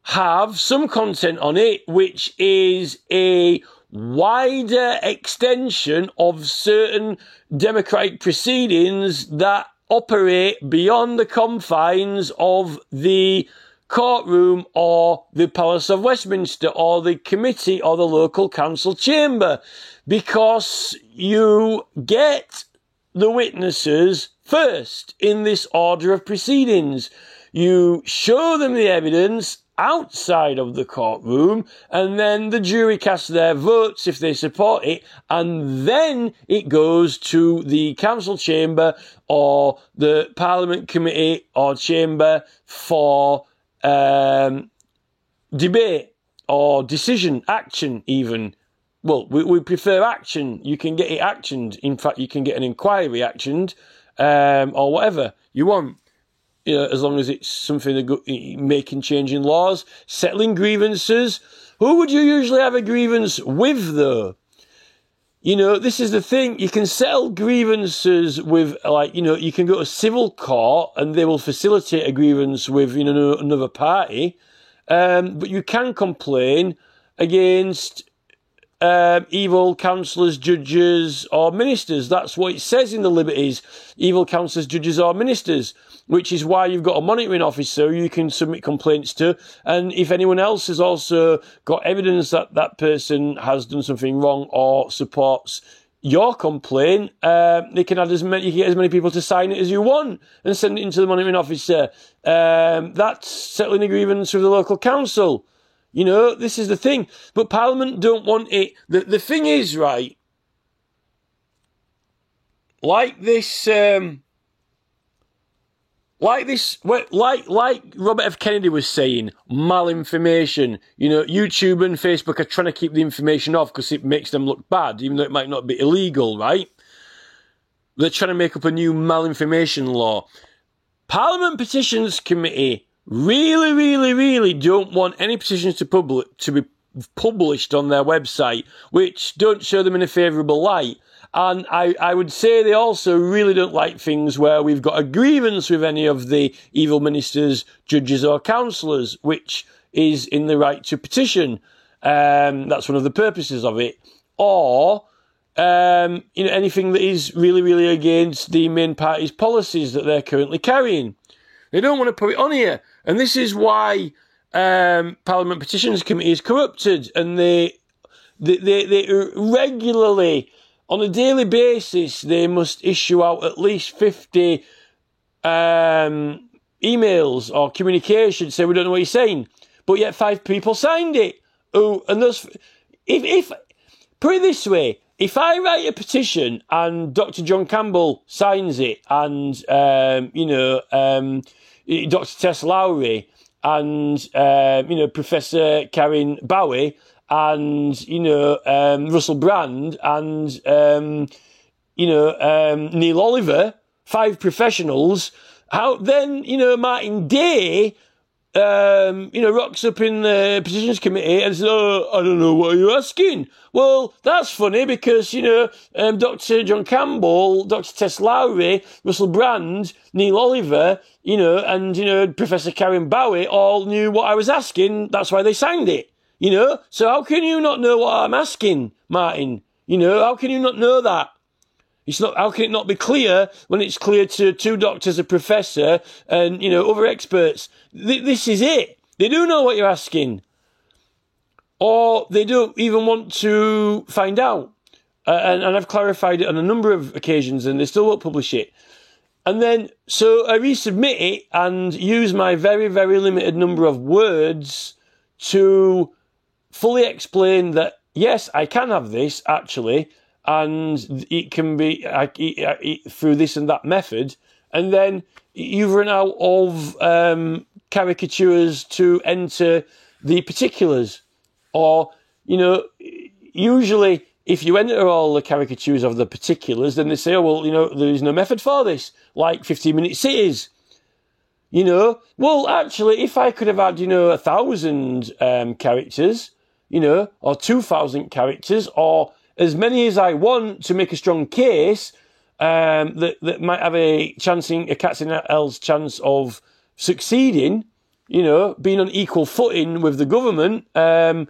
have some content on it, which is a wider extension of certain democratic proceedings that operate beyond the confines of the courtroom or the Palace of Westminster or the committee or the local council chamber, because you get the witnesses first in this order of proceedings. You show them the evidence outside of the courtroom, and then the jury casts their votes if they support it, and then it goes to the council chamber or the Parliament committee or chamber for debate or decision, action even. Well, we prefer action. You can get it actioned. In fact, you can get an inquiry actioned or whatever you want. As long as it's something making change in laws, settling grievances. Who would you usually have a grievance with, though? This is the thing. You can settle grievances with, you can go to civil court and they will facilitate a grievance with, another party. But you can complain against evil councillors, judges, or ministers. That's what it says in the liberties. Evil councillors, judges, or ministers. Which is why you've got a monitoring officer you can submit complaints to. And if anyone else has also got evidence that that person has done something wrong or supports your complaint, they can add you can get as many people to sign it as you want and send it into the monitoring officer. That's settling a grievance with the local council. You know, this is the thing. But Parliament don't want it. The thing is, right, like Robert F. Kennedy was saying, malinformation. You know, YouTube and Facebook are trying to keep the information off because it makes them look bad, even though it might not be illegal, right? They're trying to make up a new malinformation law. Parliament Petitions Committee really don't want any petitions to be published on their website, which don't show them in a favourable light. And I would say they also really don't like things where we've got a grievance with any of the evil ministers, judges or councillors, which is in the right to petition. That's one of the purposes of it. Or, anything that is really against the main party's policies that they're currently carrying. They don't want to put it on here. And this is why Parliament Petitions Committee is corrupted. And they regularly, on a daily basis, they must issue out at least 50 emails or communications saying, we don't know what you're saying. But yet 5 people signed it. Oh, and those, if put it this way, if I write a petition and Dr. John Campbell signs it and, Dr. Tess Lowry and, Professor Karen Bowie and, Russell Brand and, Neil Oliver, 5 professionals, how then, Martin Day, rocks up in the Petitions Committee and says, oh, I don't know, what are you asking? Well, that's funny because, Dr. John Campbell, Dr. Tess Lowry, Russell Brand, Neil Oliver, and, Professor Karen Bowie all knew what I was asking. That's why they signed it, So how can you not know what I'm asking, Martin? How can you not know that? How can it not be clear when it's clear to 2 doctors, a professor, and, other experts? This is it. They do know what you're asking. Or they don't even want to find out. And I've clarified it on a number of occasions, and they still won't publish it. And then, so I resubmit it and use my very limited number of words to fully explain that, yes, I can have this, actually, and it can be through this and that method, and then you've run out of caricatures to enter the particulars. Or, usually if you enter all the caricatures of the particulars, then they say, oh, well, there's no method for this, like 15-minute cities. Well, actually, if I could have had, 1,000 characters, or 2,000 characters, or as many as I want to make a strong case that might have a cat's in hell's chance of succeeding, being on equal footing with the government, on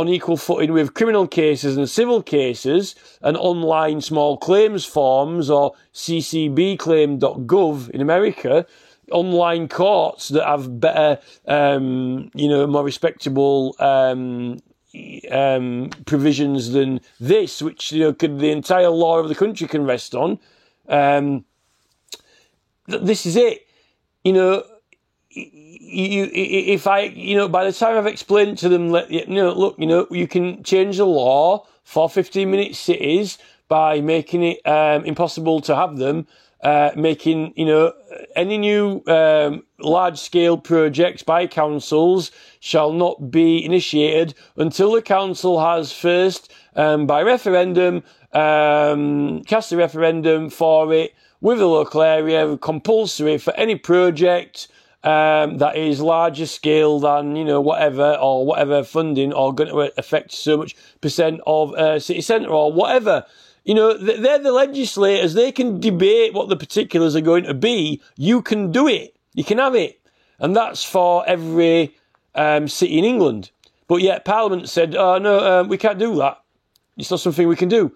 equal footing with criminal cases and civil cases and online small claims forms or ccbclaim.gov in America, online courts that have better, more respectable provisions than this, which the entire law of the country can rest on. This is it. If I, by the time I've explained to them, look, you can change the law for 15-minute cities by making it impossible to have them, making, any new large-scale projects by councils shall not be initiated until the council has first, by referendum, cast a referendum for it with the local area, compulsory for any project that is larger scale than, whatever funding or going to affect so much percent of city centre or whatever. They're the legislators. They can debate what the particulars are going to be. You can do it. You can have it. And that's for every city in England. But yet Parliament said, oh, no, we can't do that. It's not something we can do.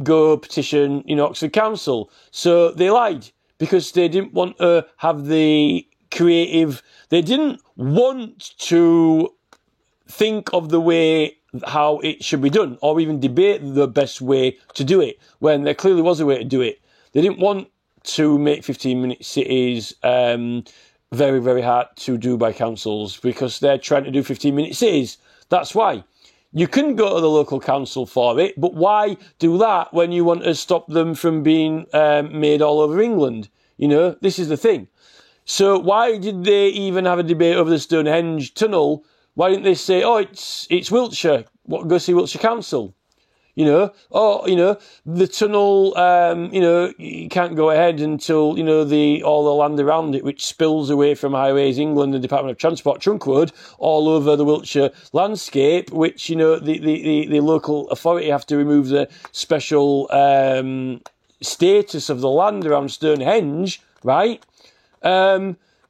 Go petition, Oxford Council. So they lied because they didn't want to have the creative. They didn't want to think of the way how it should be done, or even debate the best way to do it, when there clearly was a way to do it. They didn't want to make 15-minute cities very, very hard to do by councils, because they're trying to do 15-minute cities. That's why. You can go to the local council for it, but why do that when you want to stop them from being made all over England? You know, this is the thing. So why did they even have a debate over the Stonehenge tunnel? Why didn't they say, oh, it's Wiltshire, go see Wiltshire Council? You know, or, you know, the tunnel, you know, you can't go ahead until, you know, all the land around it, which spills away from Highways England and Department of Transport trunk road all over the Wiltshire landscape, which, you know, the local authority have to remove the special status of the land around Stonehenge, right?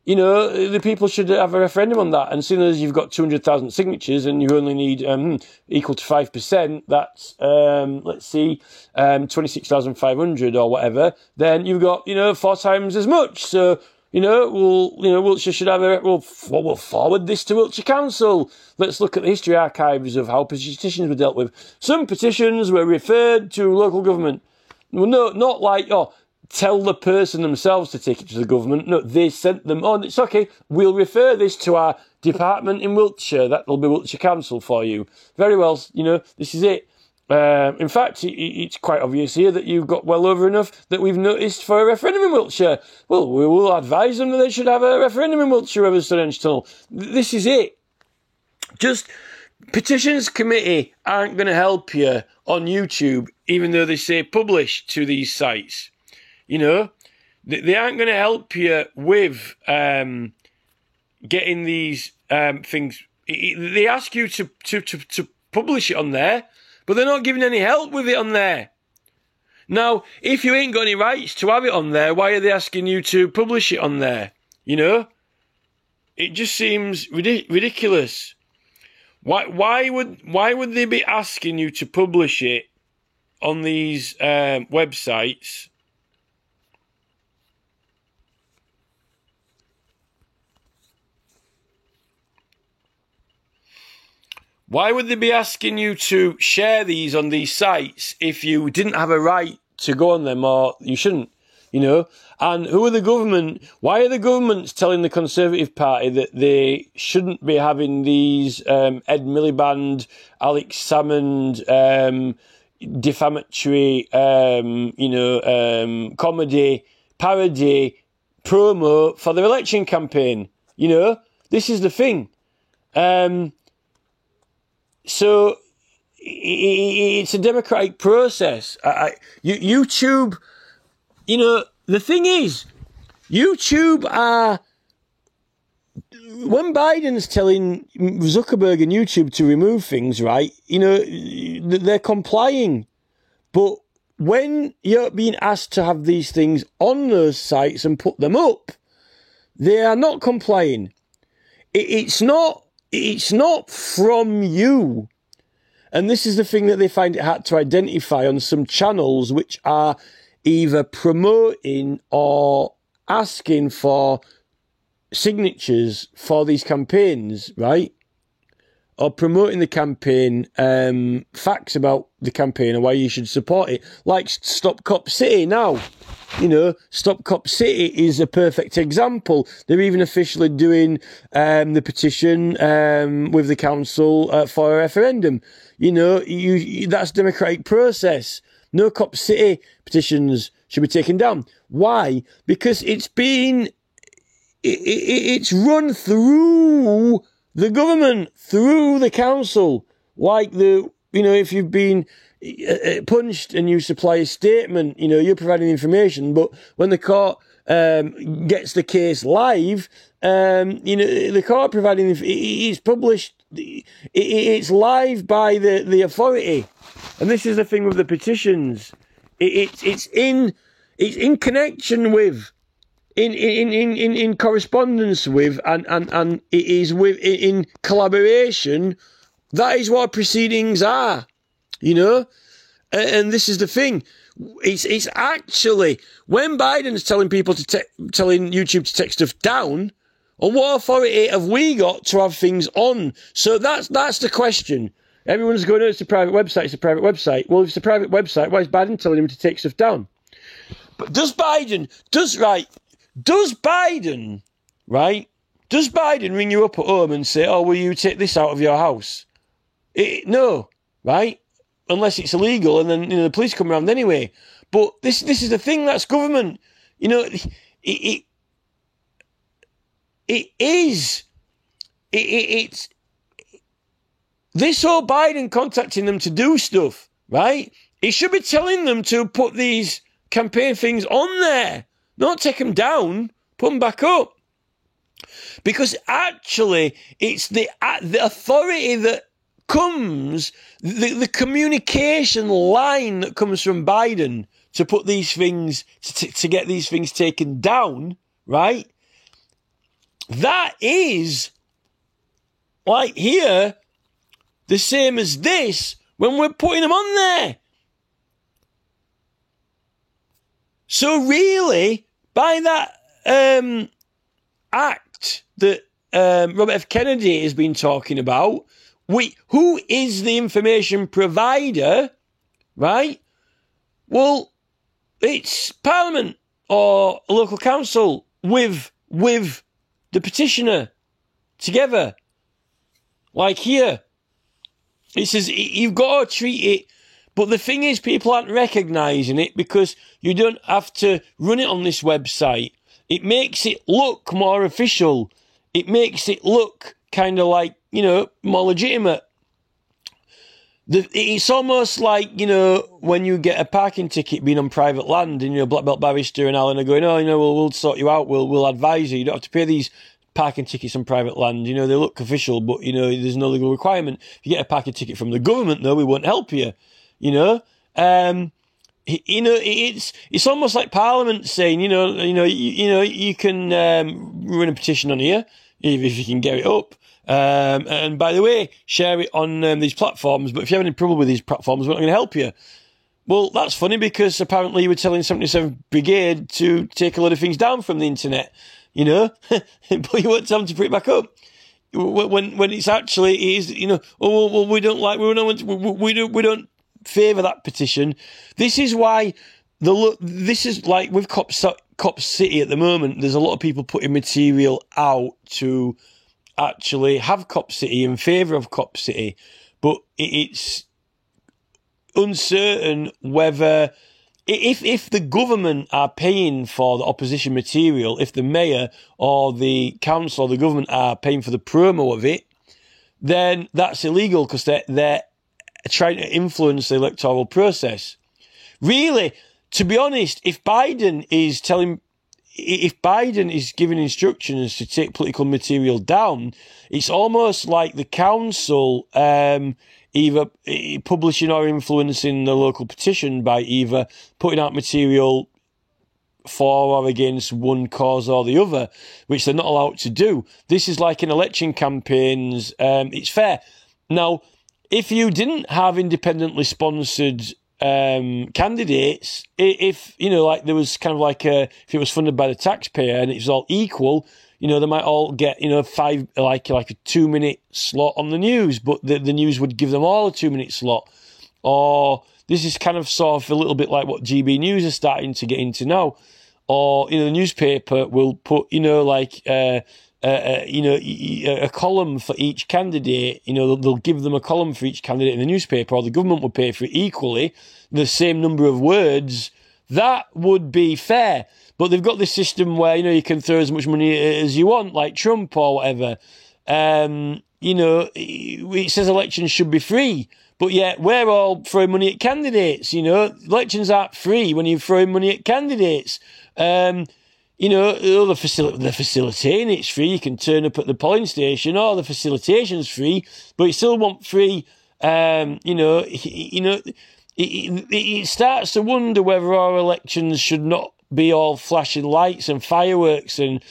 You know, the people should have a referendum on that. And seeing as you've got 200,000 signatures and you only need equal to 5%, that's, let's see, 26,500 or whatever, then you've got, you know, 4 times as much. So, you know, Wiltshire should have we'll forward this to Wiltshire Council. Let's look at the history archives of how petitions were dealt with. Some petitions were referred to local government. Well, no, not like, oh, tell the person themselves to take it to the government. No, they sent them on. It's okay. We'll refer this to our department in Wiltshire. That'll be Wiltshire Council for you. Very well. You know, this is it. In fact, it's quite obvious here that you've got well over enough that we've noticed for a referendum in Wiltshire. Well, we will advise them that they should have a referendum in Wiltshire over the Stonehenge Tunnel. This is it. Just petitions committee aren't going to help you on YouTube, even though they say publish to these sites. You know, they aren't going to help you with getting these things. They ask you to publish it on there, but they're not giving any help with it on there. Now, if you ain't got any rights to have it on there, why are they asking you to publish it on there? You know, it just seems ridiculous. Why would they be asking you to publish it on these websites? Why would they be asking you to share these on these sites if you didn't have a right to go on them, or you shouldn't, you know? And who are the government? Why are the governments telling the Conservative Party that they shouldn't be having these Ed Miliband, Alex Salmond, defamatory, comedy, parody, promo for their election campaign? You know, this is the thing. So it's a democratic process. YouTube, you know, the thing is, YouTube are, when Biden's telling Zuckerberg and YouTube to remove things, right, you know, they're complying. But when you're being asked to have these things on those sites and put them up, they are not complying. It's not from you. And this is the thing that they find it hard to identify on some channels which are either promoting or asking for signatures for these campaigns, right? Or promoting the campaign, facts about the campaign and why you should support it. Like Stop Cop City now. You know, Stop Cop City is a perfect example. They're even officially doing the petition with the council for a referendum. You know, that's democratic process. No Cop City petitions should be taken down. Why? Because it's run through the government, through the council. Like if you've been punched and you supply a statement, you know, you're providing information, but when the court gets the case live, the court providing it's published, it's live by the authority. And this is the thing with the petitions. It's in connection with, in correspondence with, and it is in collaboration. That is what proceedings are, you know. And this is the thing. It's actually when Biden's telling people telling YouTube to take stuff down, on what authority have we got to have things on? So that's the question. Everyone's going, oh, it's a private website, it's a private website. Well, if it's a private website, why is Biden telling him to take stuff down? But does Biden ring you up at home and say, oh, will you take this out of your house? No, right? Unless it's illegal, and then the police come around anyway. But this is the thing, that's government. It's this whole Biden contacting them to do stuff, right? He should be telling them to put these campaign things on there. Not take them down, put them back up. Because actually, it's the authority that comes, the communication line that comes from Biden to put these things, to get these things taken down, right? That is, like here, the same as this when we're putting them on there. So really, by that act that Robert F. Kennedy has been talking about, who is the information provider, right? Well, it's Parliament or a local council with the petitioner together. Like here, it says you've got to treat it, but the thing is people aren't recognising it because you don't have to run it on this website. It makes it look more official. It makes it look kind of like, more legitimate. It's almost like, when you get a parking ticket being on private land and you're a black belt barrister and Alan are going, oh, we'll sort you out, we'll advise you. You don't have to pay these parking tickets on private land. They look official, but, there's no legal requirement. If you get a parking ticket from the government, though, we won't help you, It's almost like Parliament saying, you can run a petition on here if you can get it up. And by the way, share it on these platforms. But if you have any trouble with these platforms, we're not going to help you. Well, that's funny because apparently you were telling 77th Brigade to take a lot of things down from the internet, but you won't tell them to put it back up. When it's actually we don't favour that petition. This is why this is like with Cop City at the moment. There's a lot of people putting material out to actually have Cop City in favour of Cop City, but it's uncertain whether if the government are paying for the opposition material, if the mayor or the council or the government are paying for the promo of it, then that's illegal because they're trying to influence the electoral process. Really, to be honest, if Biden is giving instructions to take political material down, it's almost like the council either publishing or influencing the local petition by either putting out material for or against one cause or the other, which they're not allowed to do. This is like in election campaigns. It's fair. Now, if you didn't have independently sponsored candidates, if like there was kind of like if it was funded by the taxpayer and it was all equal, they might all get 5 like a 2-minute slot on the news, but the news would give them all a 2-minute slot. Or this is kind of sort of a little bit like what GB News is starting to get into now. Or the newspaper will put a column for each candidate. They'll give them a column for each candidate in the newspaper, or the government will pay for it equally, the same number of words. That would be fair. But they've got this system where, you can throw as much money as you want, like Trump or whatever. It says elections should be free. But yet we're all throwing money at candidates, Elections aren't free when you're throwing money at candidates. They're facilitating it's free. You can turn up at the polling station, or the facilitation's free, but you still want free. It starts to wonder whether our elections should not be all flashing lights and fireworks and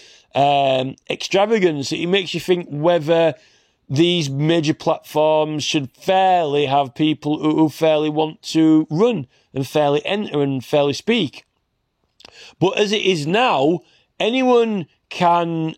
extravagance. It makes you think whether these major platforms should fairly have people who fairly want to run and fairly enter and fairly speak. But as it is now, anyone can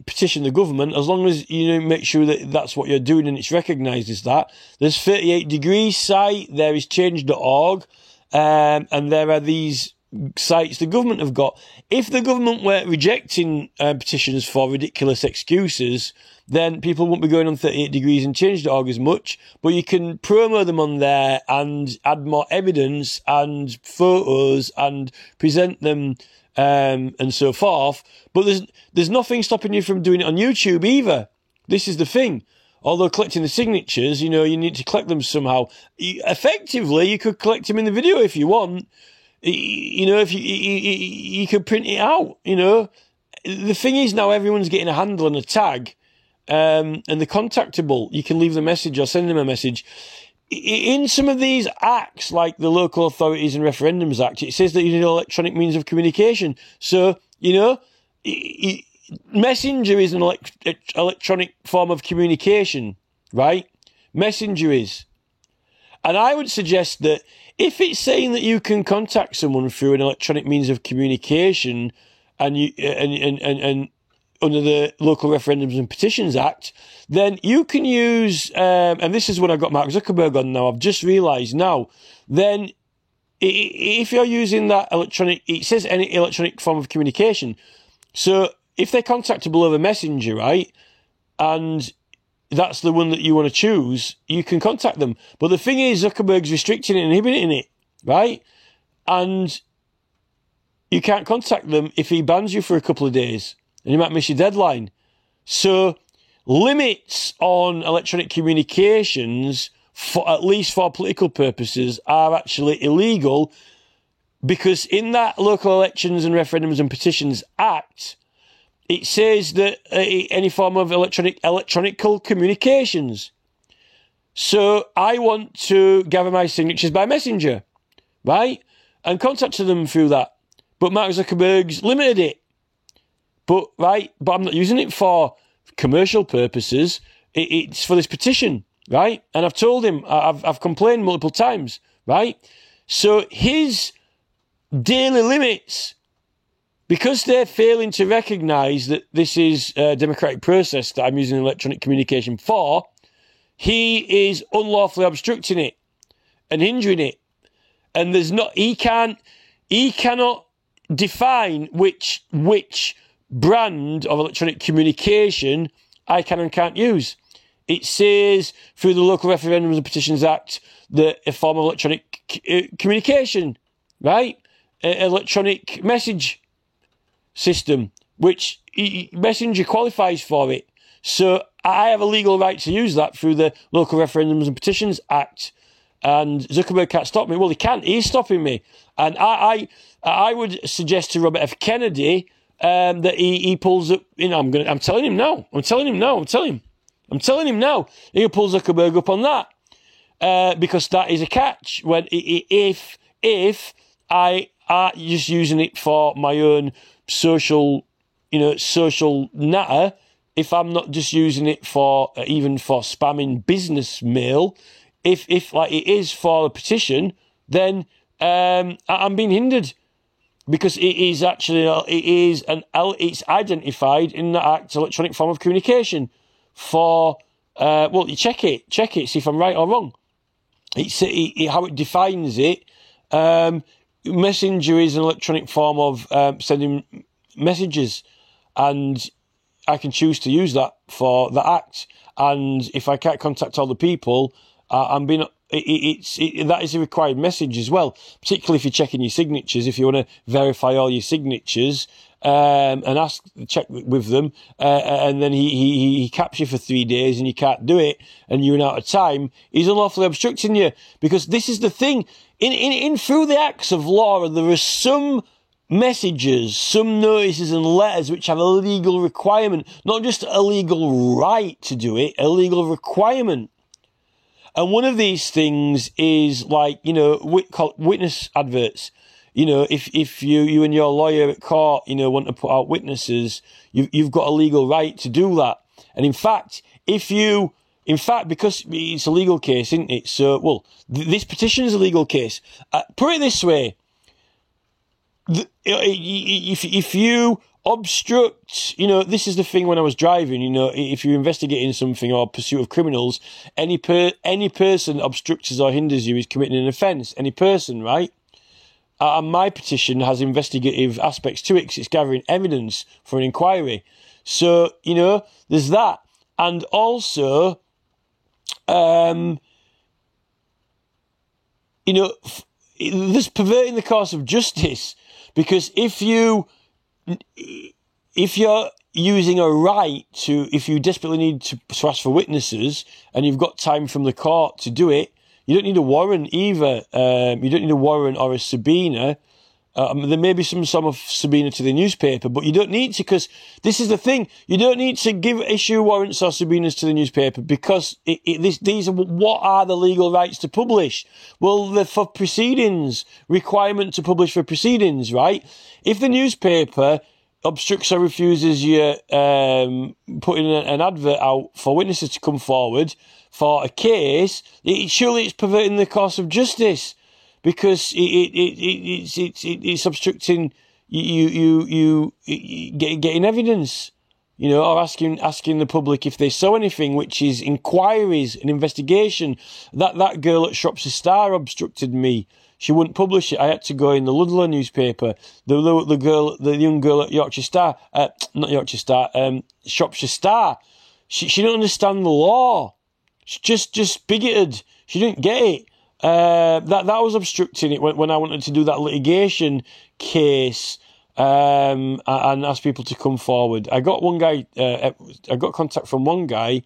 petition the government as long as you make sure that that's what you're doing and it's recognised as that. There's 38 Degrees site, there is change.org, and there are these sites the government have got. If the government were rejecting petitions for ridiculous excuses, then people won't be going on 38 Degrees and change.org as much, but you can promo them on there and add more evidence and photos and present them and so forth. But there's nothing stopping you from doing it on YouTube either. This is the thing. Although collecting the signatures, you need to collect them somehow. Effectively, you could collect them in the video if you want. If you could print it out. The thing is now everyone's getting a handle and a tag, and they're contactable. You can leave them a message or send them a message. In some of these acts, like the Local Authorities and Referendums Act, it says that you need electronic means of communication. So, Messenger is an electronic form of communication, right? Messenger is. And I would suggest that if it's saying that you can contact someone through an electronic means of communication and under the Local Referendums and Petitions Act, then you can use, and this is when I've got Mark Zuckerberg on now, I've just realised now, then if you're using that electronic, it says any electronic form of communication. So if they're contactable over Messenger, right, and that's the one that you want to choose, you can contact them. But the thing is, Zuckerberg's restricting it and inhibiting it, right? And you can't contact them if he bans you for a couple of days, and you might miss your deadline. So limits on electronic communications, at least for political purposes, are actually illegal, because in that Local Elections and Referendums and Petitions Act, it says that any form of electronical communications. So I want to gather my signatures by Messenger, right? And contact them through that. But Mark Zuckerberg's limited it. But I'm not using it for commercial purposes. It's for this petition, right? And I've told him, I've complained multiple times, right? So his daily limits, because they're failing to recognise that this is a democratic process that I'm using electronic communication for, he is unlawfully obstructing it and hindering it. And he cannot define which brand of electronic communication I can and can't use. It says through the Local Referendums and Petitions Act that a form of electronic communication, right? Electronic message system, which Messenger qualifies for it. So I have a legal right to use that through the Local Referendums and Petitions Act. And Zuckerberg can't stop me. Well, he can't. He's stopping me. And I would suggest to Robert F. Kennedy that he pulls up. I'm telling him now. I'm telling him now. He pulls Zuckerberg up on that because that is a catch. When if I are just using it for my own social natter, if I'm not just using it for even for spamming business mail, if like it is for a petition, then I'm being hindered, because it is actually it's identified in the Act electronic form of communication for you check it, see if I'm right or wrong. How it defines it. Messenger is an electronic form of sending messages, and I can choose to use that for the Act. And if I can't contact all the people, that is a required message as well, particularly if you're checking your signatures. If you want to verify all your signatures and check with them, and then he caps you for 3 days and you can't do it and you're out of time, he's unlawfully obstructing you. Because this is the thing, in through the acts of law, there are some messages, some notices and letters which have a legal requirement, not just a legal right to do it, a legal requirement. And one of these things is like, witness adverts. If you and your lawyer at court, want to put out witnesses, you've got a legal right to do that. And in fact, because it's a legal case, isn't it? So, this petition is a legal case. Put it this way. if you obstruct, this is the thing when I was driving, if you're investigating something or pursuit of criminals, any person obstructs or hinders you is committing an offence. Any person, right? And my petition has investigative aspects to it because it's gathering evidence for an inquiry. So, there's that. And also, there's perverting the course of justice, because if you're using a right if you desperately need to ask for witnesses and you've got time from the court to do it, you don't need a warrant either. You don't need a warrant or a subpoena. There may be some sort of subpoena to the newspaper, but you don't need to, because this is the thing. You don't need to issue warrants or subpoenas to the newspaper, because these are what are the legal rights to publish? Well, they're for proceedings, requirement to publish for proceedings, right? If the newspaper obstructs or refuses you putting an advert out for witnesses to come forward for a case, surely it's perverting the course of justice. Because it's obstructing you getting evidence, or asking the public if they saw anything, which is inquiries, an investigation. That girl at Shropshire Star obstructed me. She wouldn't publish it. I had to go in the Ludlow newspaper. The young girl at Yorkshire Star, not Yorkshire Star, Shropshire Star. She didn't understand the law. She's just bigoted. She didn't get it. That was obstructing it when I wanted to do that litigation case, and ask people to come forward. I got one guy, I got contact from one guy,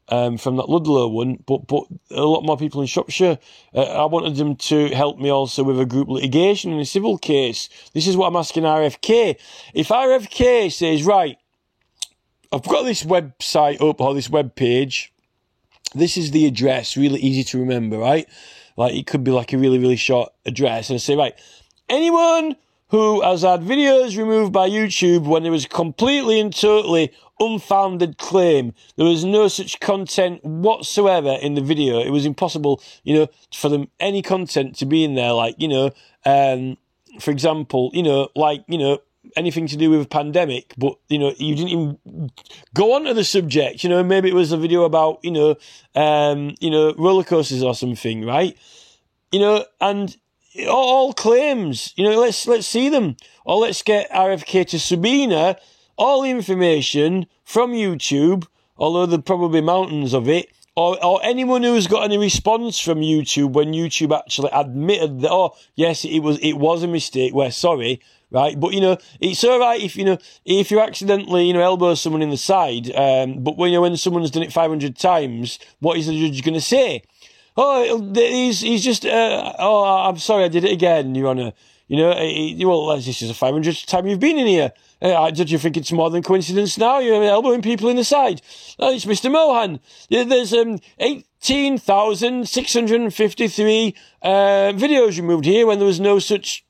from that Ludlow one, but a lot more people in Shropshire. I wanted them to help me also with a group litigation in a civil case. This is what I'm asking RFK. If RFK says, right, I've got this website up, or this web page, this is the address, really easy to remember, right? Like, it could be like a really, really short address. And I say, right, anyone who has had videos removed by YouTube when there was a completely and totally unfounded claim, there was no such content whatsoever in the video. It was impossible, for them, any content to be in there. Like, for example, anything to do with a pandemic, but, you didn't even go on to the subject. Maybe it was a video about, roller coasters or something, right? And all claims, let's see them. Or let's get RFK to subpoena all the information from YouTube, although there'll probably be mountains of it, or anyone who's got any response from YouTube when YouTube actually admitted that, oh, yes, it was a mistake, we're sorry, right? But, it's all right if you accidentally, elbow someone in the side, but when someone's done it 500 times, what is the judge going to say? Oh, he's just, I'm sorry, I did it again, Your Honour. Well, this is the 500th time you've been in here. Don't you think it's more than coincidence now? You're elbowing people in the side. Oh, it's Mr. Mohan. There's 18,653 videos removed here when there was no such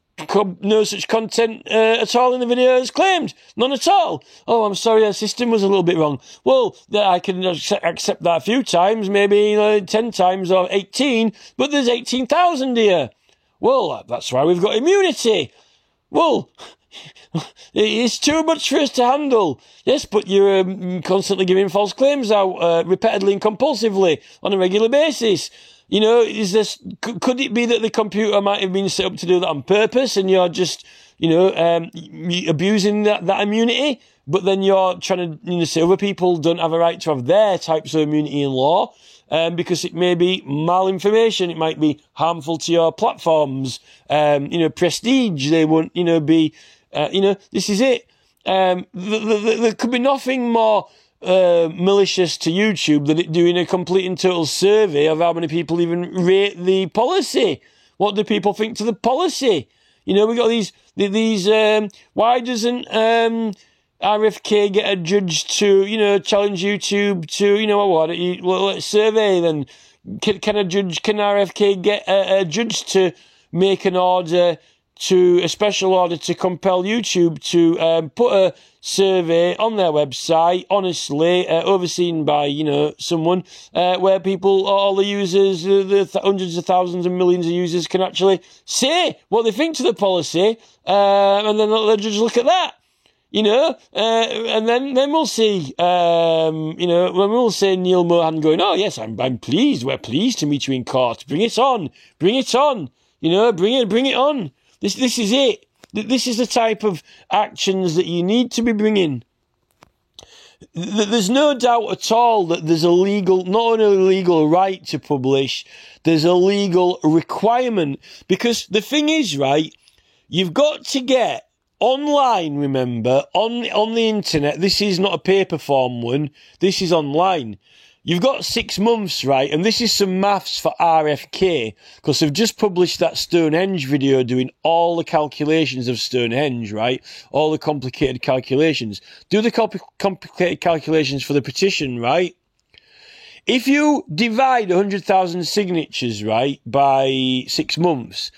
content at all in the video as claimed. None at all. Oh, I'm sorry, our system was a little bit wrong. Well, I can accept that a few times, maybe 10 times or 18, but there's 18,000 here. Well, that's why we've got immunity. Well, it's too much for us to handle. Yes, but you're constantly giving false claims out repeatedly and compulsively on a regular basis. Could it be that the computer might have been set up to do that on purpose, and you're just, abusing that immunity? But then you're trying to, say other people don't have a right to have their types of immunity in law, because it may be malinformation, it might be harmful to your platforms, prestige, they won't, be, this is it. There could be nothing more malicious to YouTube than it doing a complete and total survey of how many people even rate the policy. What do people think to the policy? We got these, why doesn't, RFK get a judge to, challenge YouTube to, let's survey then. Can RFK get a judge to make an order, to a special order to compel YouTube to put a survey on their website, honestly, overseen by, someone, where people, all the users, the hundreds of thousands and millions of users can actually say what they think to the policy, and then they'll just look at that. And then we'll see, when we'll say Neil Mohan going, oh yes, I'm pleased, we're pleased to meet you in court, bring it on, bring it on, bring it on. This is it. This is the type of actions that you need to be bringing. There's no doubt at all that there's not only a legal right to publish, there's a legal requirement. Because the thing is, right, you've got to get online, remember, on the internet. This is not a paper form one. This is online. You've got 6 months, right? And this is some maths for RFK, because they've just published that Stonehenge video doing all the calculations of Stonehenge, right? All the complicated calculations. Do the complicated calculations for the petition, right? If you divide 100,000 signatures, right, by 6 months,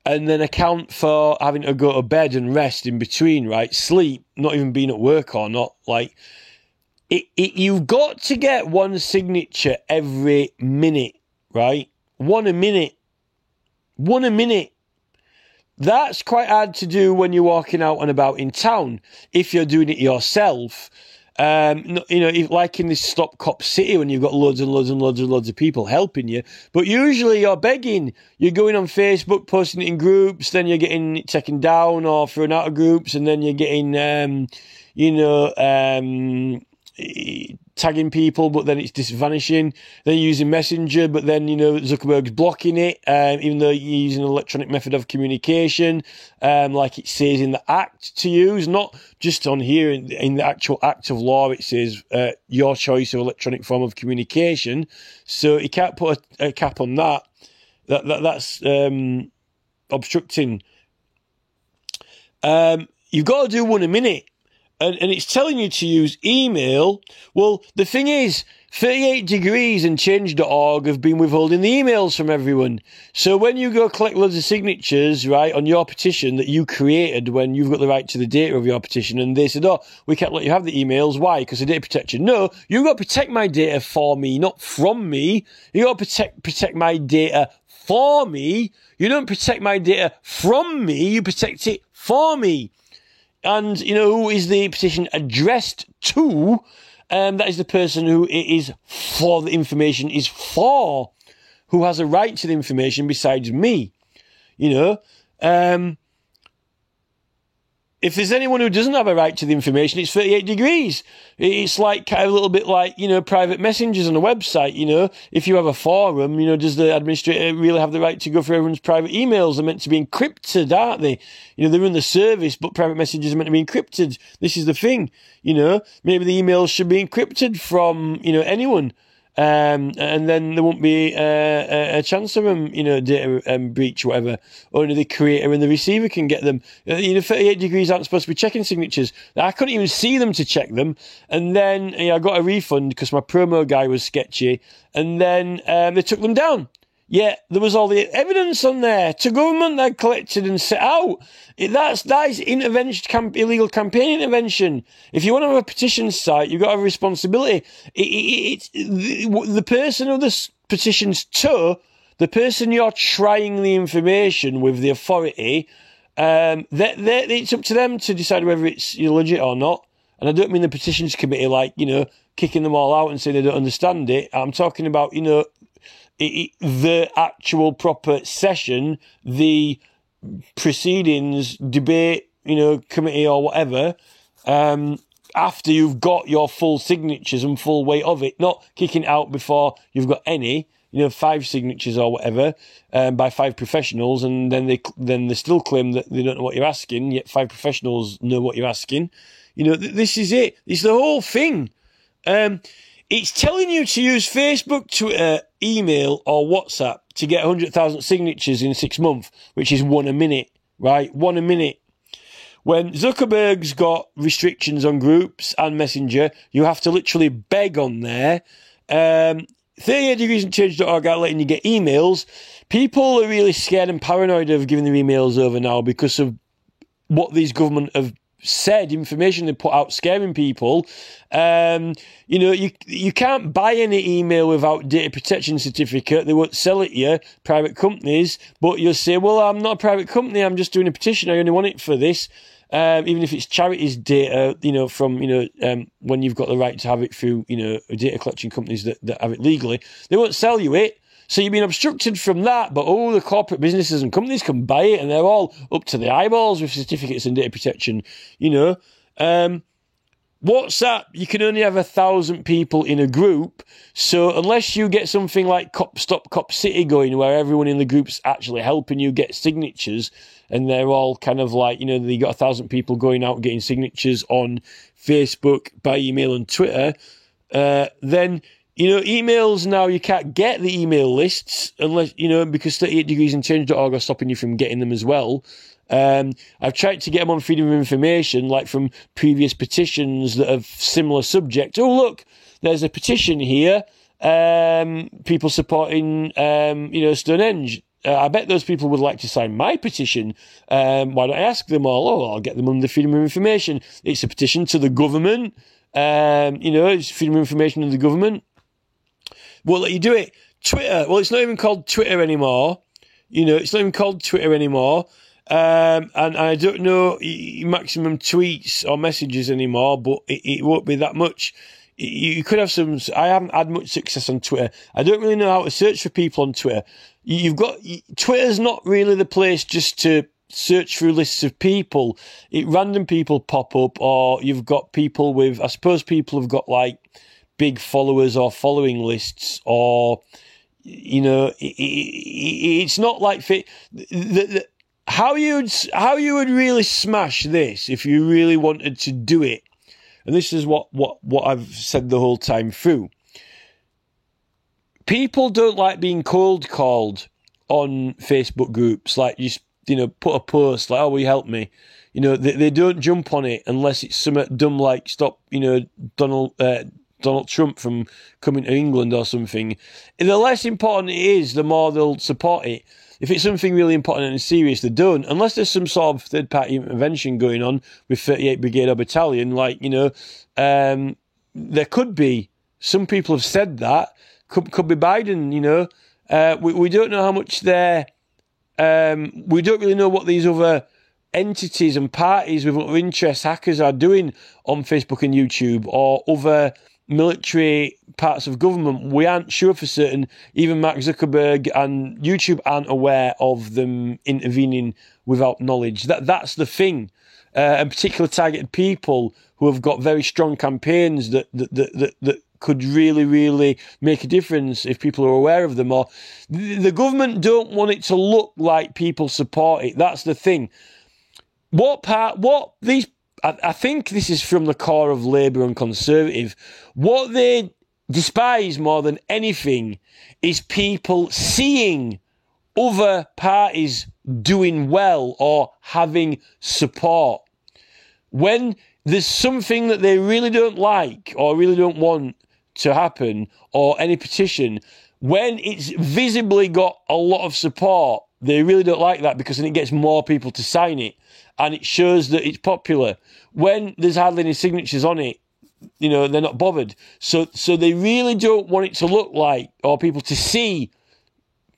and then account for having to go to bed and rest in between, right? Sleep, not even being at work or not, like... You've got to get one signature every minute, right? One a minute. That's quite hard to do when you're walking out and about in town. If you're doing it yourself, like in this Stop Cop City when you've got loads and loads and loads and loads of people helping you. But usually you're begging. You're going on Facebook, posting it in groups, then you're getting it taken down or thrown out of groups, and then you're getting, tagging people, but then it's just vanishing. Then you're using Messenger, but then, Zuckerberg's blocking it, even though you're using an electronic method of communication, like it says in the Act to use, not just on here, in the actual Act of Law, it says your choice of electronic form of communication. So you can't put a cap on that. That's obstructing. You've got to do one a minute. And it's telling you to use email. Well, the thing is, 38 Degrees and Change.org have been withholding the emails from everyone. So when you go collect loads of signatures, right, on your petition that you created when you've got the right to the data of your petition, and they said, oh, we can't let you have the emails. Why? Because of data protection. No, you've got to protect my data for me, not from me. You've got to protect my data for me. You don't protect my data from me. You protect it for me. And, who is the petition addressed to? That is the person who it is for, the information is for, who has a right to the information besides me. If there's anyone who doesn't have a right to the information, it's 38 Degrees. It's like kind of a little bit like, private messengers on a website, If you have a forum, does the administrator really have the right to go for everyone's private emails? They're meant to be encrypted, aren't they? They run the service, but private messages are meant to be encrypted. This is the thing, Maybe the emails should be encrypted from, anyone. And then there won't be a chance of them, data breach, whatever. Only the creator and the receiver can get them. 38 Degrees aren't supposed to be checking signatures. I couldn't even see them to check them. And then I got a refund because my promo guy was sketchy. And then they took them down. Yeah, there was all the evidence on there to government that collected and set out. That is illegal campaign intervention. If you want to have a petition site, you've got to have a responsibility. It's the person who the petition's to, the person you're trying the information with, the authority, it's up to them to decide whether it's legit or not. And I don't mean the petitions committee like, kicking them all out and saying they don't understand it. I'm talking about, the actual proper session, the proceedings, debate, committee or whatever, after you've got your full signatures and full weight of it, not kicking it out before you've got any, 5 signatures or whatever, by 5 professionals, and then they still claim that they don't know what you're asking, yet 5 professionals know what you're asking. This is it. It's the whole thing. It's telling you to use Facebook, Twitter, email, or WhatsApp to get 100,000 signatures in 6 months, which is 1 a minute, right? 1 a minute. When Zuckerberg's got restrictions on groups and Messenger, you have to literally beg on there. 38 Degrees and Change.org are letting you get emails, people are really scared and paranoid of giving their emails over now because of what these government have said, information they put out scaring people. You can't buy any email without data protection certificate. They won't sell it you, private companies, but you'll say, well, I'm not a private company, I'm just doing a petition, I only want it for this. Even if it's charities data, from, when you've got the right to have it through, data collection companies that have it legally, they won't sell you it. So you've been obstructed from that, but the corporate businesses and companies can buy it, and they're all up to the eyeballs with certificates and data protection, WhatsApp, you can only have 1,000 people in a group, so unless you get something like Stop Cop City going, where everyone in the group's actually helping you get signatures, and they're all kind of like, they got 1,000 people going out getting signatures on Facebook, by email and Twitter, then... emails now, you can't get the email lists unless, because 38 Degrees and Change.org are stopping you from getting them as well. I've tried to get them on Freedom of Information, like from previous petitions that have similar subject. Oh, look, there's a petition here, people supporting, Stonehenge. I bet those people would like to sign my petition. Why don't I ask them all? Oh, I'll get them under Freedom of Information. It's a petition to the government. It's Freedom of Information in the government. We'll let you do it. Twitter, well, it's not even called Twitter anymore. It's not even called Twitter anymore. And I don't know maximum tweets or messages anymore, but it won't be that much. You could have some. I haven't had much success on Twitter. I don't really know how to search for people on Twitter. Twitter's not really the place just to search through lists of people. Random people pop up, or you've got people with, I suppose people have got like big followers or following lists, or it's not like how you would really smash this if you really wanted to do it. And this is what I've said the whole time through. People don't like being cold called on Facebook groups, like just put a post like, "Oh, will you help me?" They don't jump on it unless it's something dumb like stop Donald Trump from coming to England or something. The less important it is, the more they'll support it. If it's something really important and serious, they don't. Unless there's some sort of third-party intervention going on with 38 Brigade or Battalion, there could be. Some people have said that. Could be Biden, We don't know how much they're... we don't really know what these other entities and parties with other interests, hackers, are doing on Facebook and YouTube, or other military parts of government. We aren't sure for certain. Even Mark Zuckerberg and YouTube aren't aware of them intervening without knowledge. That's the thing. And particular targeted people who have got very strong campaigns that could really, really make a difference if people are aware of them. Or the government don't want it to look like people support it. That's the thing. I think this is from the core of Labour and Conservative. What they despise more than anything is people seeing other parties doing well or having support. When there's something that they really don't like or really don't want to happen, or any petition, when it's visibly got a lot of support, they really don't like that, because then it gets more people to sign it and it shows that it's popular. When there's hardly any signatures on it, they're not bothered. So they really don't want it to look like, or people to see,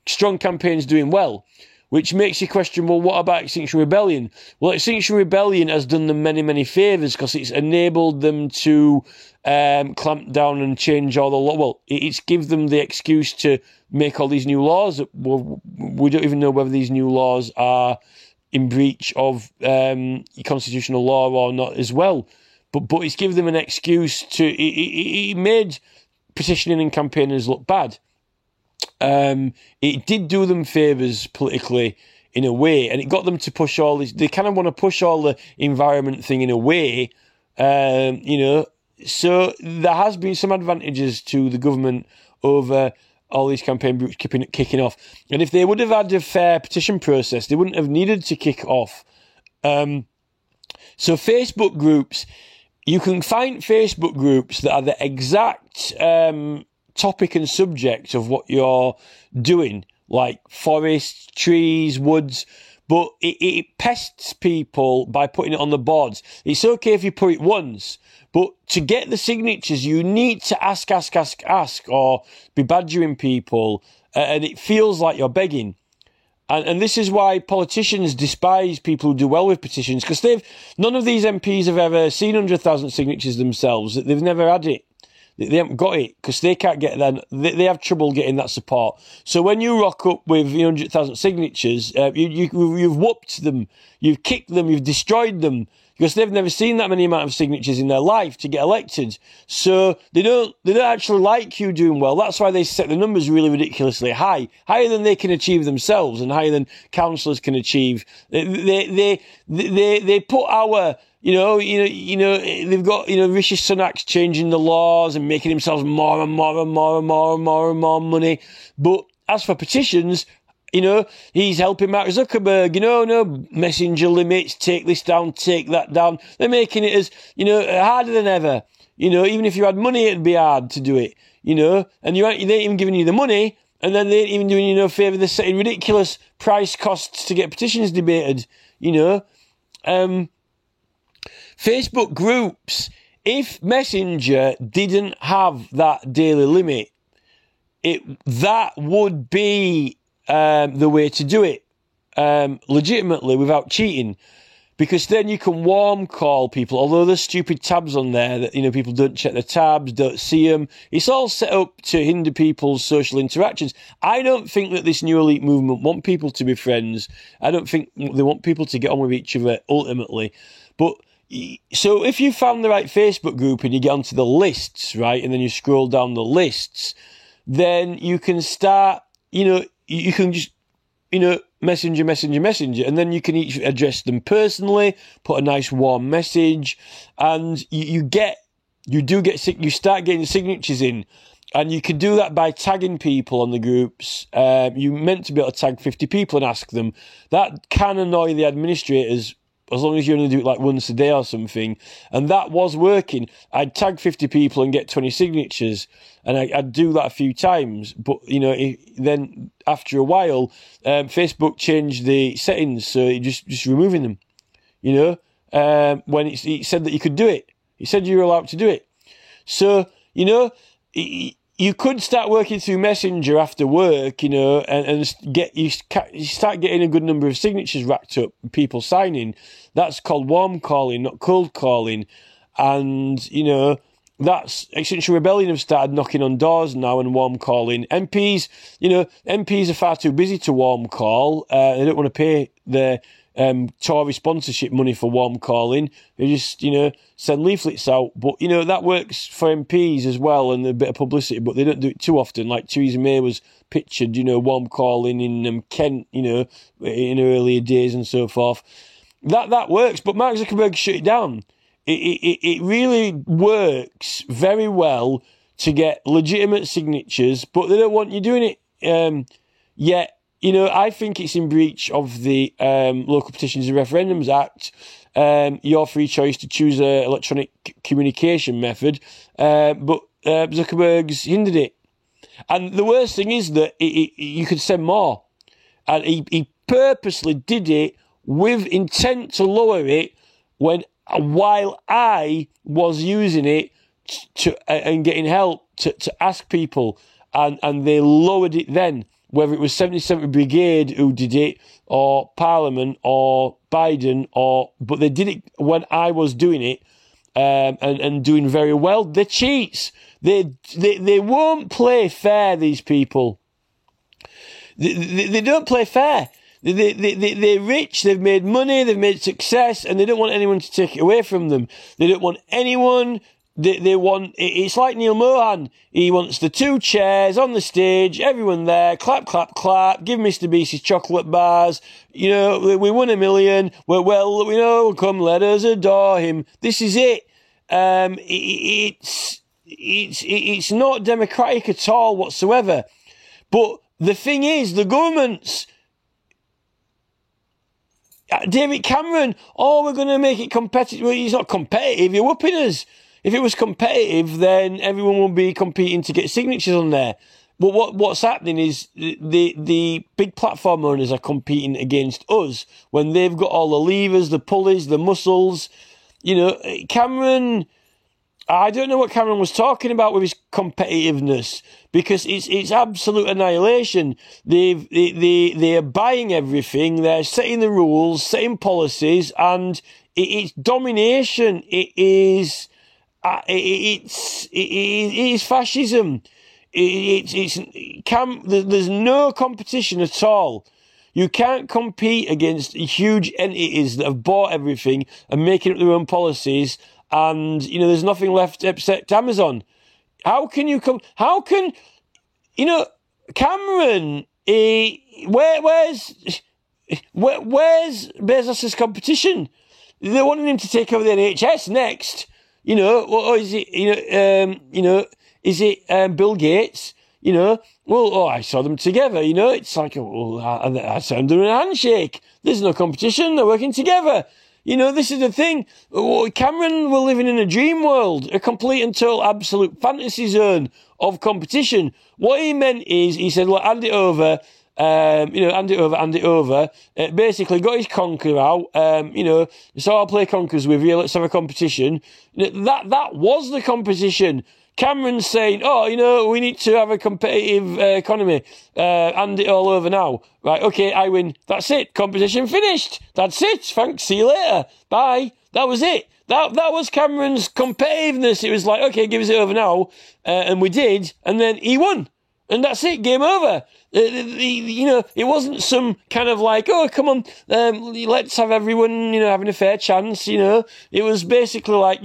strong campaigns doing well, which makes you question, well, what about Extinction Rebellion? Well, Extinction Rebellion has done them many, many favours, because it's enabled them to clamp down and change all the law. Well, it's give them the excuse to make all these new laws. We don't even know whether these new laws are in breach of constitutional law or not as well. But it's given them an excuse to... It made petitioning and campaigners look bad. It did do them favours politically in a way, and it got them to push all this. They kind of want to push all the environment thing in a way, So there has been some advantages to the government over all these campaign groups kicking off. And if they would have had a fair petition process, they wouldn't have needed to kick off. So Facebook groups, you can find Facebook groups that are the exact topic and subject of what you're doing, like forests, trees, woods, but it pests people by putting it on the boards. It's okay if you put it once, but to get the signatures, you need to ask, or be badgering people, and it feels like you're begging. And this is why politicians despise people who do well with petitions, because none of these MPs have ever seen 100,000 signatures themselves. They've never had it. They haven't got it because they can't get that. They have trouble getting that support. So when you rock up with 100,000 signatures, you've whooped them, you've kicked them, you've destroyed them, because they've never seen that many amount of signatures in their life to get elected. So they don't actually like you doing well. That's why they set the numbers really ridiculously high, higher than they can achieve themselves and higher than councillors can achieve. They put our they've got, Rishi Sunak's changing the laws and making themselves more and more money. But as for petitions, he's helping Mark Zuckerberg, no messenger limits, take this down, take that down. They're making it as, harder than ever. Even if you had money, it'd be hard to do it, and they ain't even giving you the money, and then they ain't even doing you no favour. They're setting ridiculous price costs to get petitions debated, Facebook groups, if Messenger didn't have that daily limit, that would be the way to do it, legitimately, without cheating, because then you can warm call people, although there's stupid tabs on there that, people don't check the tabs, don't see them. It's all set up to hinder people's social interactions. I don't think that this new elite movement want people to be friends. I don't think they want people to get on with each other, ultimately. But so if you found the right Facebook group and you get onto the lists, right, and then you scroll down the lists, then you can start, you can just, messenger, and then you can each address them personally, put a nice warm message, and you start getting signatures in, and you can do that by tagging people on the groups. You meant to be able to tag 50 people and ask them. That can annoy the administrators, as long as you only do it like once a day or something. And that was working. I'd tag 50 people and get 20 signatures. And I'd do that a few times. But, then after a while, Facebook changed the settings. So it just removing them, when it said that you could do it. It said you were allowed to do it. So, you could start working through Messenger after work, and you start getting a good number of signatures racked up, people signing. That's called warm calling, not cold calling. And, that's Extinction Rebellion have started knocking on doors now and warm calling. MPs are far too busy to warm call. They don't want to pay their Tory sponsorship money for warm calling. They just, send leaflets out. But, that works for MPs as well, and a bit of publicity, but they don't do it too often. Like Theresa May was pictured, warm calling in Kent, in earlier days and so forth. That works, but Mark Zuckerberg shut it down. It really works very well to get legitimate signatures, but they don't want you doing it yet. I think it's in breach of the Local Petitions and Referendums Act, your free choice to choose an electronic communication method, but Zuckerberg's hindered it. And the worst thing is that you could send more. And he purposely did it with intent to lower it while I was using it and getting help to ask people, and they lowered it then. Whether it was 77th Brigade who did it, or Parliament, or Biden, but they did it when I was doing it, and doing very well. They're cheats. They won't play fair, these people. They don't play fair. They're rich, they've made money, they've made success, and they don't want anyone to take it away from them. They don't want anyone. They want, it's like Neil Mohan. He wants the 2 chairs on the stage, everyone there, clap, clap, clap, give Mr. Beast his chocolate bars. We won $1 million. Come let us adore him. This is it. It's not democratic at all whatsoever. But the thing is, the governments, David Cameron, we're going to make it competitive. Well, he's not competitive, you're whooping us. If it was competitive, then everyone would be competing to get signatures on there. But what's happening is the big platform owners are competing against us when they've got all the levers, the pulleys, the muscles. You know, Cameron, I don't know what Cameron was talking about with his competitiveness, because it's absolute annihilation. They're buying everything. They're setting the rules, setting policies, and it's domination. It is fascism. There's no competition at all. You can't compete against huge entities that have bought everything and making up their own policies, and, you know, there's nothing left except Amazon. How can Cameron, where's Bezos' competition? They wanted him to take over the NHS next. You know, or is it, is it Bill Gates? You know, well, I saw them together, you know, it's like, I saw them doing a handshake. There's no competition, they're working together. You know, this is the thing. Cameron were living in a dream world, a complete and total absolute fantasy zone of competition. What he meant is, he said, look, hand it over. Hand it over. Basically got his conquer out. So I'll play conkers with you. Let's have a competition. That was the competition. Cameron's saying, we need to have a competitive economy. Hand it all over now. Right, okay, I win. That's it. Competition finished. That's it. Thanks. See you later. Bye. That was it. That was Cameron's competitiveness. It was like, okay, give us it over now. And we did. And then he won. And that's it. Game over. It wasn't some kind of like, oh, come on, let's have everyone, having a fair chance, It was basically like,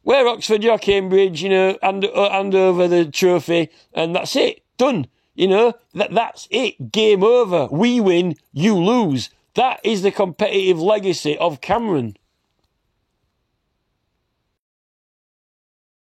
we're Oxford, you're Cambridge, hand over the trophy, and that's it. Done. That's it. Game over. We win, you lose. That is the competitive legacy of Cameron.